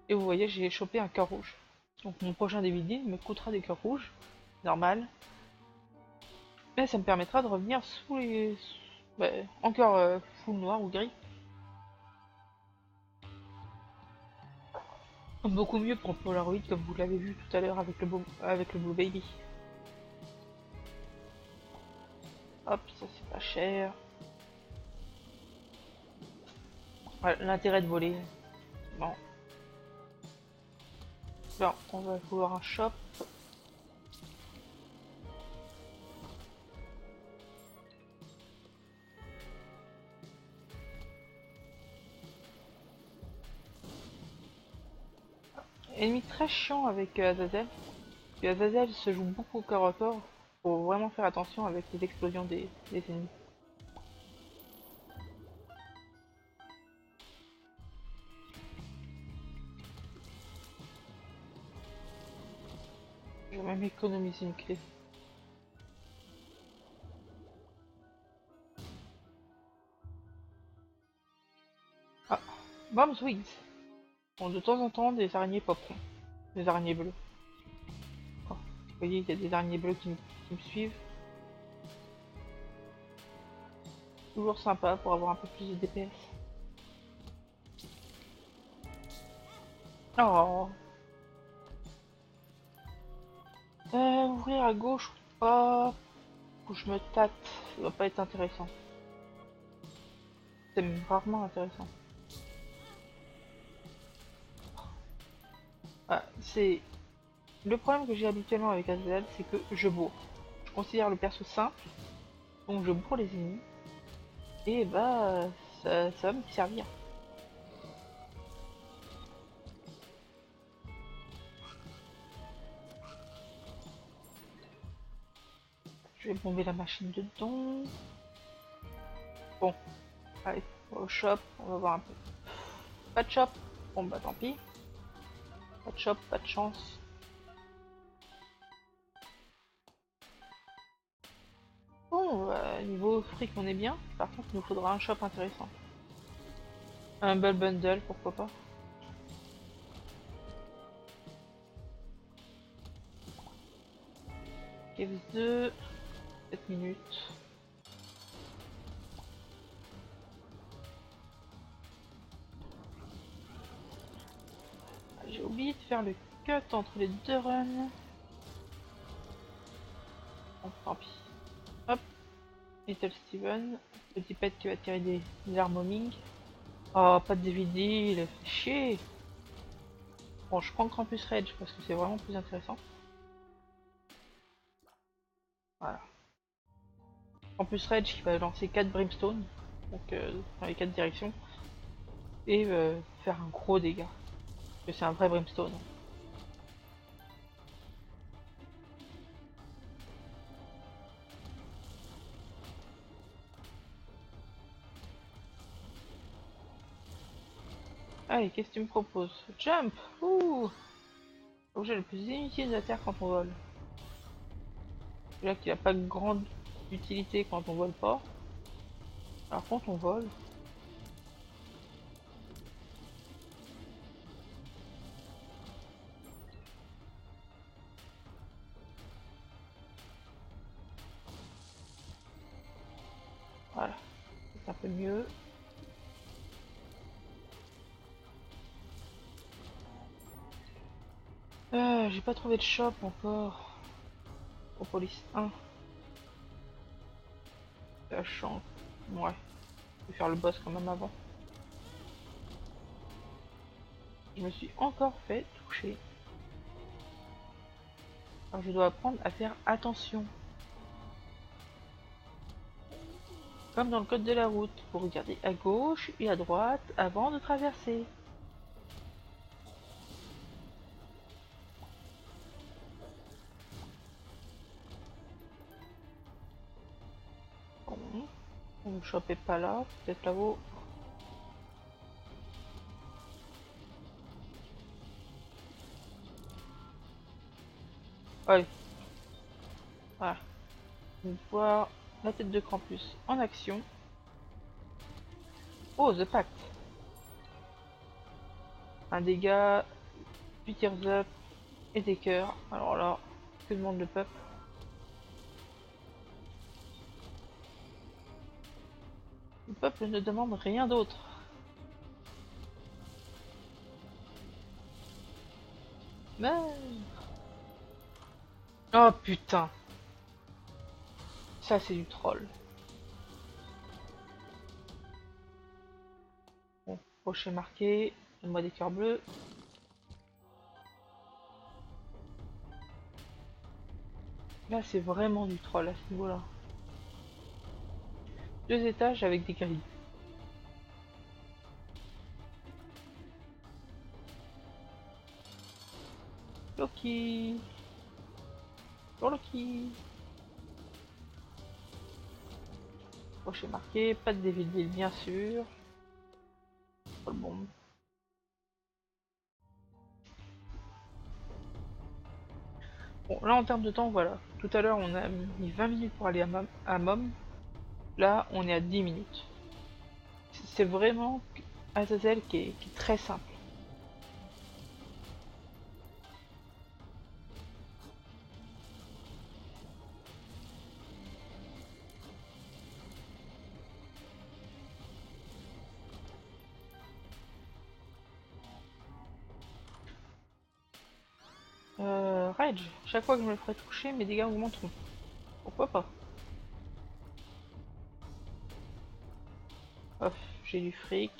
Et vous voyez, j'ai chopé un cœur rouge. Donc mon prochain Devil Deal me coûtera des cœurs rouges. Normal. Mais ça me permettra de revenir sous les. Ouais, encore full noir ou gris. Beaucoup mieux pour le Polaroid, comme vous l'avez vu tout à l'heure avec le Blue Baby. Hop, ça c'est pas cher. Voilà, l'intérêt de voler. Bon. Là, on va vouloir un shop. Ennemi très chiant avec Azazel. Et Azazel se joue beaucoup au corps à corps. Faut vraiment faire attention avec les explosions des ennemis. Je vais même économiser une clé. Ah, Bombs Wigs. Bon, de temps en temps, des araignées poperont. Des araignées bleues. Oh, vous voyez, il y a des araignées bleues qui me suivent. Toujours sympa pour avoir un peu plus de DPS. Oh. Ouvrir à gauche ou pas. Où je me tâte, ça va pas être intéressant. C'est même rarement intéressant. Ah, c'est le problème que j'ai habituellement avec Azazel, c'est que je bourre. Je considère le perso simple, donc je bourre les ennemis. Et bah, ça va me servir. Je vais bomber la machine dedans. Bon, allez, au shop, on va voir un peu. Pas de shop. Bon bah tant pis. Pas de shop, pas de chance. Bon, bon, niveau fric on est bien. Par contre il nous faudra un shop intéressant. Un bel bundle, pourquoi pas. Caves 2, 7 minutes. J'ai oublié de faire le cut entre les deux runs. Bon, tant pis. Hop, Little Steven, petit pet qui va tirer des armoming. Oh, pas de DVD, il a fait chier. Bon, je prends Campus Rage parce que c'est vraiment plus intéressant. Voilà. Campus Rage qui va lancer 4 Brimstone, donc dans les 4 directions, et faire un gros dégât. Parce que c'est un vrai Brimstone. Allez, qu'est-ce que tu me proposes? Jump! Ouh! L'objet le plus inutile de la Terre quand on vole. Déjà qu'il n'a pas de grande utilité quand on vole pas. Alors quand on vole... Voilà, c'est un peu mieux. J'ai pas trouvé de shop encore. Au police 1. La chance. Ouais. Je vais faire le boss quand même avant. Je me suis encore fait toucher. Alors je dois apprendre à faire attention. Comme dans le code de la route, pour regarder à gauche et à droite avant de traverser. Bon. Le shop est pas là, peut-être là-haut. Ouais. Voilà. On va voir la tête de Krampus en action. Oh, The Pact. Un dégât, 8 tears up et des cœurs. Alors là, que demande le peuple? Le peuple ne demande rien d'autre. Mais... Oh putain. Ça c'est du troll. Bon, rocher marqué. Donne-moi des cœurs bleus. Là c'est vraiment du troll à ce niveau-là. 2 étages avec des grilles. Loki. Pour Loki. Rocher marqué, pas de DVD bien sûr. Troll bombe. Bon, là en termes de temps, voilà. Tout à l'heure on a mis 20 minutes pour aller à Mom. Là on est à 10 minutes. C'est vraiment Azazel qui est très simple. Rage, chaque fois que je me ferai toucher, mes dégâts augmenteront. Pourquoi pas? Hop, j'ai du fric.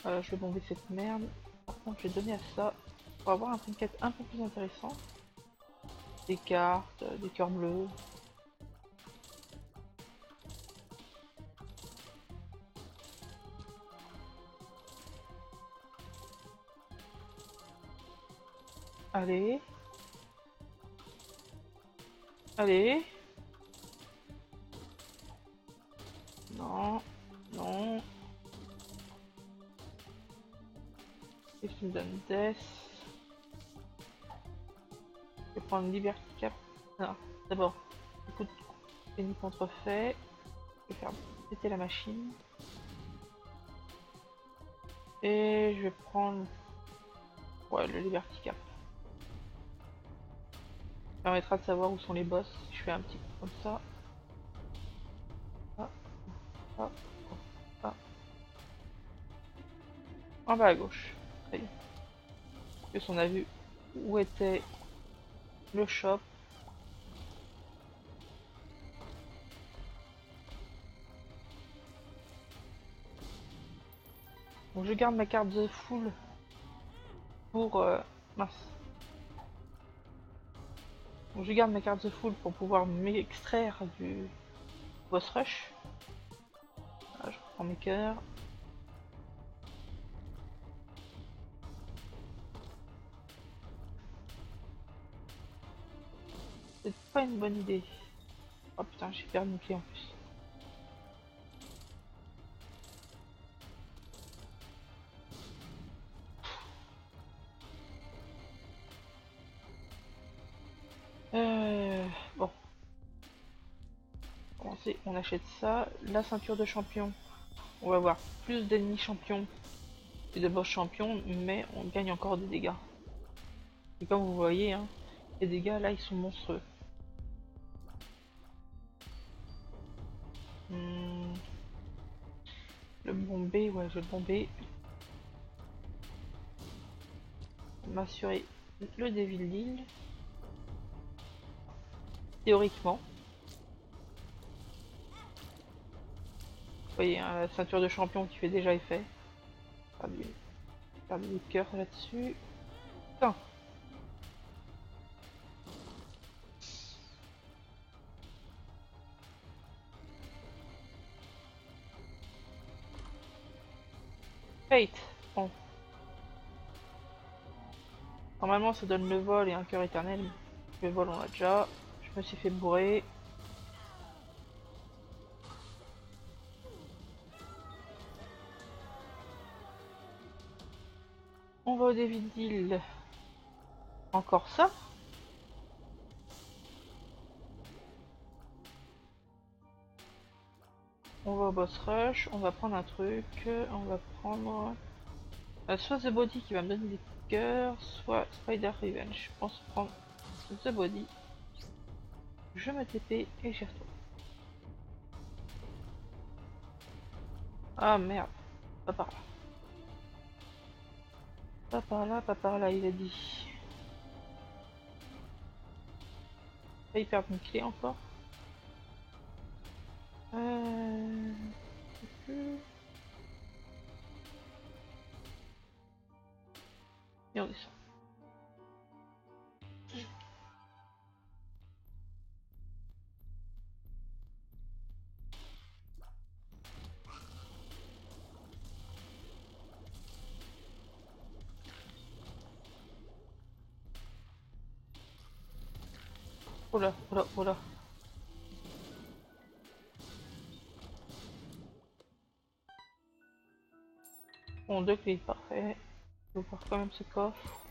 Je vais bomber cette merde. Par contre, je vais donner à ça pour avoir un trinket un peu plus intéressant. Des cartes, des cœurs bleus. Allez. Allez. Non. Non. Et tu me donnes Death. Je vais prendre Liberty Cap. Non, d'abord. Écoute. Fini contrefait. Je vais faire péter la machine. Et je vais prendre ouais, le Liberty Cap. Ça permettra de savoir où sont les boss. Je fais un petit coup comme ça. Ah, ah, ah. En bas à gauche. Très bien. Parce qu'on a vu où était le shop. Donc je garde ma carte de full pour mince. Donc je garde ma carte de full pour pouvoir m'extraire du boss rush. Voilà, je reprends mes cœurs. C'est pas une bonne idée. Oh putain, j'ai perdu une clé en plus. Bon, on achète ça. La ceinture de champion. On va avoir plus d'ennemis champions et de boss champions, mais on gagne encore des dégâts. Et comme vous voyez, hein, les dégâts là ils sont monstrueux. Le bombé, ouais, je vais le bomber. M'assurer le Devil Deal. Théoriquement. Vous voyez, hein, la ceinture de champion qui fait déjà effet. Faire du cœur là-dessus. Putain. Fate. Bon. Normalement ça donne le vol et un cœur éternel. Le vol on l'a déjà. Je me suis fait bourrer. On va au David Deal. Encore ça. On va au boss rush. On va prendre un truc. On va prendre soit The Body qui va me donner des cœurs, soit Spider Revenge. Je pense prendre The Body. Je me TP et j'y retourne. Ah merde. Pas par là. Pas par là, pas par là, il a dit. Pas y perdre une clé encore. Euh... Et on descend. Oh là, oh là, oh là. Bon, deux clés, parfait. Je vais voir quand même ce coffre.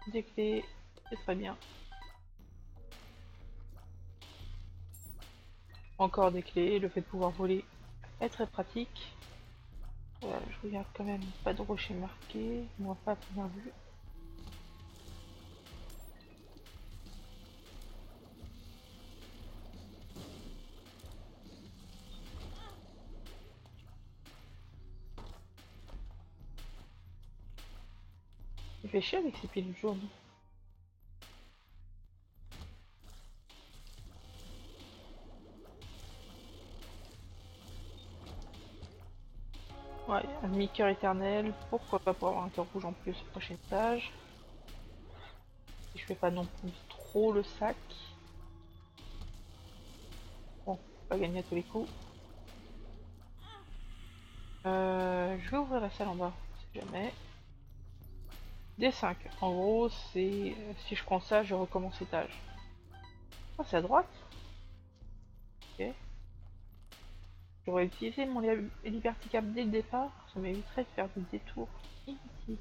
Des clés, c'est très bien. Encore des clés, le fait de pouvoir voler est très pratique. Je regarde quand même, pas de rocher marqué, moi pas bien vu. Il fait chier avec ces piles jaunes. Ouais, un demi-cœur éternel, pourquoi pas pour avoir un cœur rouge en plus au prochain étage. Si je fais pas non plus trop le sac. Bon, pas gagner à tous les coups. Je vais ouvrir la salle en bas, si jamais. D5, en gros, c'est si je prends ça, je recommence étage. Ah, c'est à droite. Ok. J'aurais utilisé mon Liberty Cap dès le départ, ça m'éviterait de faire des détours inutiles.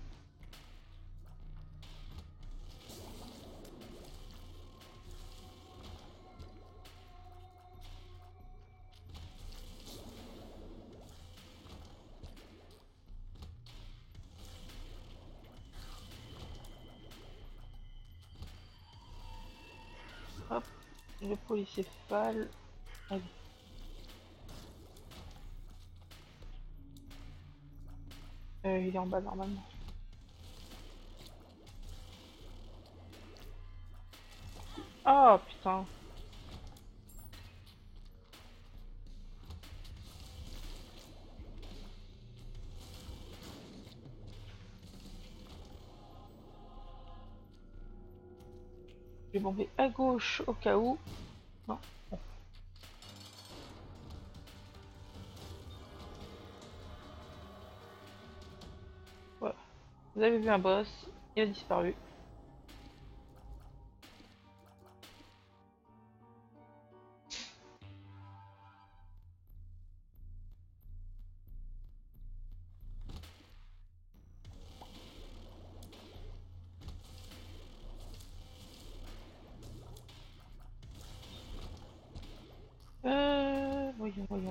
Le polycéphale. Allez. Il est en bas normalement. Oh putain. Je vais bomber à gauche au cas où. Non. Bon. Voilà. Vous avez vu un boss, il a disparu.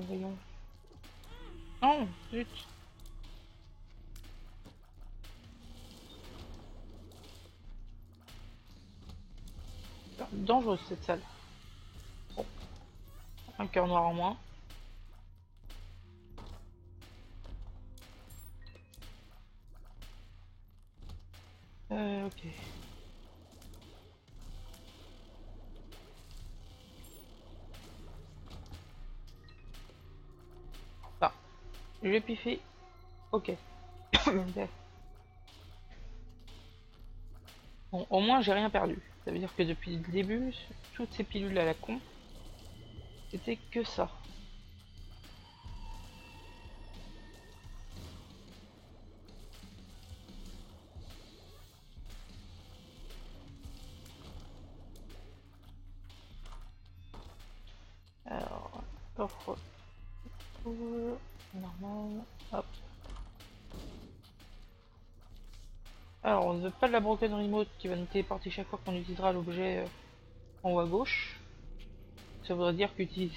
Voyons. Non, zut. Dangereuse cette salle. Bon, un cœur noir en moins. Ok. Ah, je l'ai piffé. Ok. Bon, au moins j'ai rien perdu. Ça veut dire que depuis le début, toutes ces pilules à la con, c'était que ça. Alors, offre normal. Hop. Alors, on ne veut pas de la broken remote qui va nous téléporter chaque fois qu'on utilisera l'objet en haut à gauche. Ça voudrait dire qu'utiliser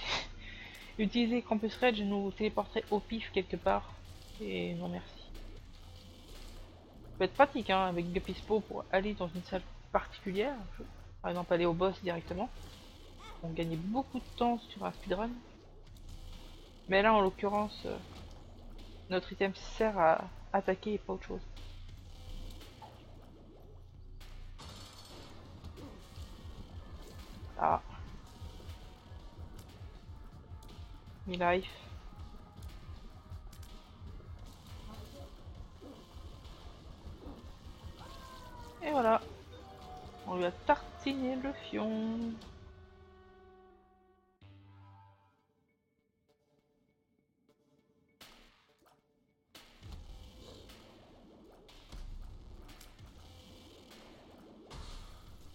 utiliser Campus Rage nous téléporterait au pif quelque part. Et non merci. Ça peut être pratique hein, avec Gupispo pour aller dans une salle particulière. Par exemple aller au boss directement. On gagnait beaucoup de temps sur un speedrun. Mais là en l'occurrence, notre item sert à attaquer et pas autre chose. Ah. Mi-life. Et voilà. On lui a tartiné le fion.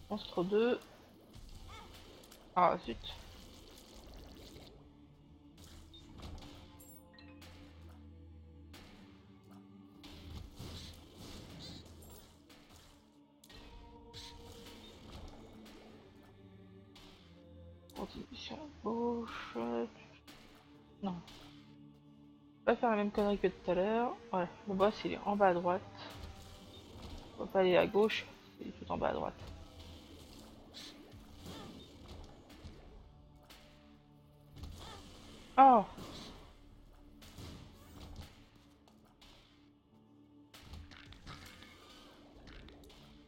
Monstre 2. Ah zut. Continue sur la gauche. Non. On va faire la même connerie que tout à l'heure. Voilà, le boss il est en bas à droite. On va pas aller à gauche, il est tout en bas à droite. Oh!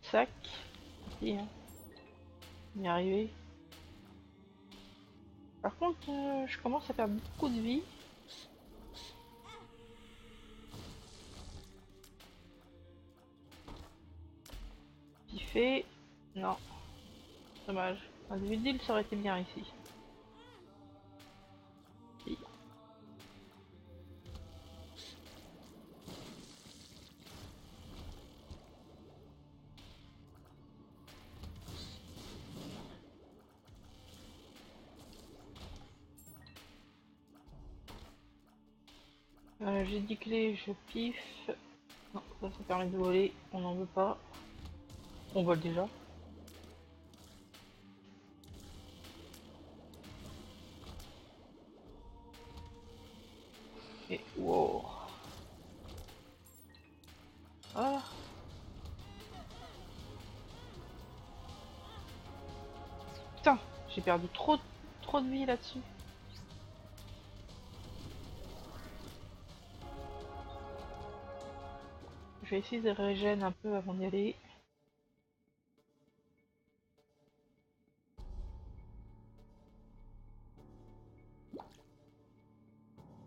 Sac. Si, hein. On y est arrivé. Par contre, je commence à perdre beaucoup de vie. Qui fait... Non. Dommage. Un début de deal ça aurait été bien ici. Si. J'ai 10 clés, je piffe. Non, ça permet de voler, on n'en veut pas. On vole déjà. Et wow. Ah. Putain, J'ai perdu trop de vie là-dessus. Je vais essayer de régénérer un peu avant d'y aller.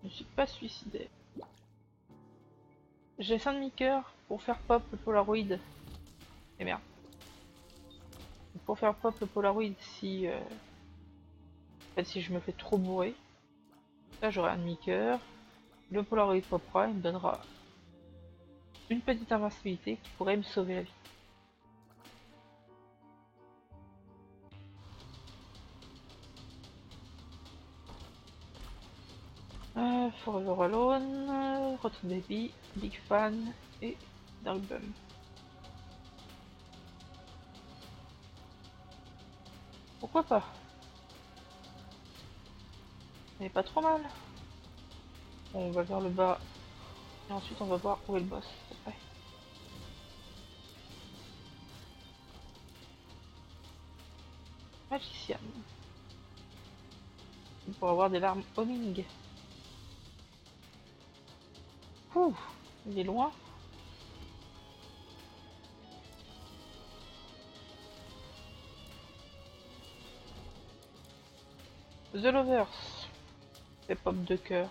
Je ne suis pas suicidaire. J'ai 5 demi-cœurs pour faire pop le Polaroid. Et merde. Pour faire pop le Polaroid si... En fait, si je me fais trop bourrer. Là, j'aurai un demi-cœur. Le Polaroid popera, il me donnera une petite invincibilité qui pourrait me sauver la vie. Forever Alone, Rotten Baby, Big Fan et Dark Bum. Pourquoi pas? Mais pas trop mal. Bon, on va vers le bas et ensuite on va voir où est le boss après. Magician. Pour avoir des larmes homing. Ouh, il est loin. The Lovers. Les pop de cœur.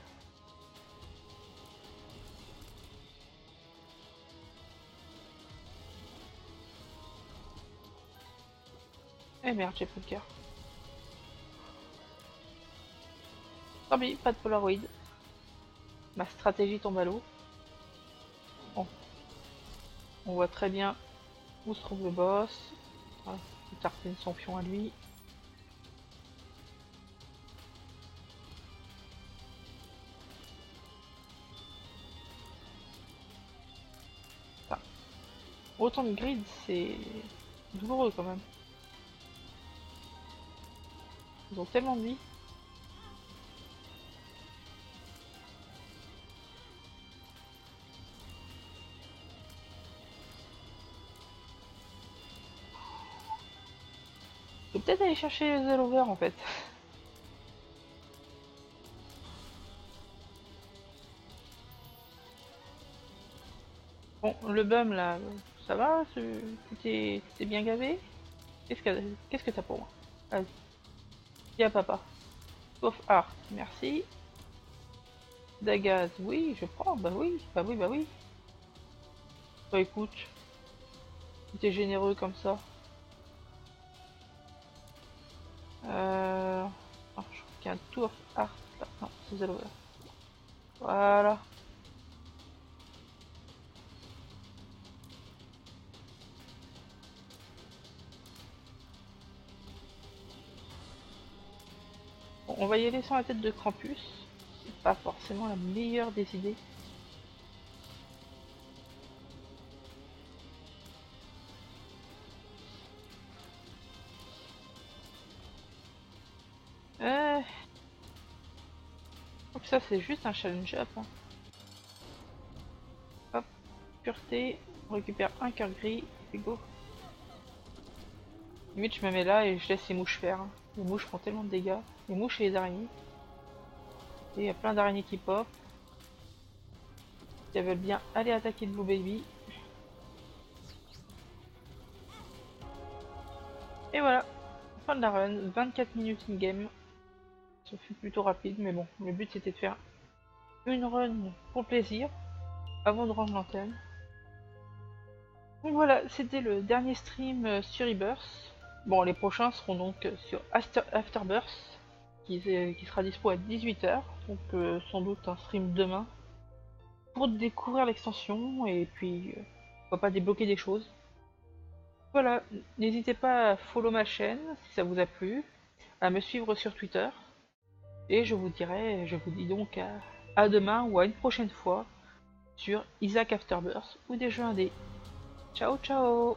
Eh merde, j'ai plus de cœur. Tant pis, pas de Polaroid. Ma stratégie tombe à l'eau. Bon. On voit très bien où se trouve le boss. Voilà. Il tartine son pion à lui. Enfin, autant de grid, c'est douloureux quand même. Ils ont tellement de vie. Je vais peut-être aller chercher The Lover en fait. Bon, le bum là, ça va? Tu t'es bien gavé? Qu'est-ce que t'as pour moi? Vas-y, dis à papa. Sauf art, merci. Dagaz, oui, je prends, bah oui, bah oui, bah oui. Bah écoute, t'es généreux comme ça. Ah, je crois qu'il y a un tour art là. Non, c'est The Lover. Voilà. Bon, on va y aller sans la tête de Krampus. C'est pas forcément la meilleure des idées. Donc ça c'est juste un challenge up. Hein. Hop, pureté, on récupère un cœur gris, et go. Limite je me mets là et je laisse les mouches faire. Hein. Les mouches font tellement de dégâts. Les mouches et les araignées. Et il y a plein d'araignées qui pop. Qui veulent bien aller attaquer le Blue Baby. Et voilà, fin de la run, 24 minutes in-game. Ça fut plutôt rapide, mais bon, le but c'était de faire une run pour le plaisir, avant de rendre l'antenne. Donc voilà, c'était le dernier stream sur Rebirth. Bon, les prochains seront donc sur Afterbirth, qui sera dispo à 18 h, donc sans doute un stream demain, pour découvrir l'extension et puis pourquoi pas débloquer des choses. Voilà, n'hésitez pas à follow ma chaîne si ça vous a plu, à me suivre sur Twitter, et je vous dis donc à demain ou à une prochaine fois sur Isaac Afterbirth ou des jeux indés. Ciao ciao!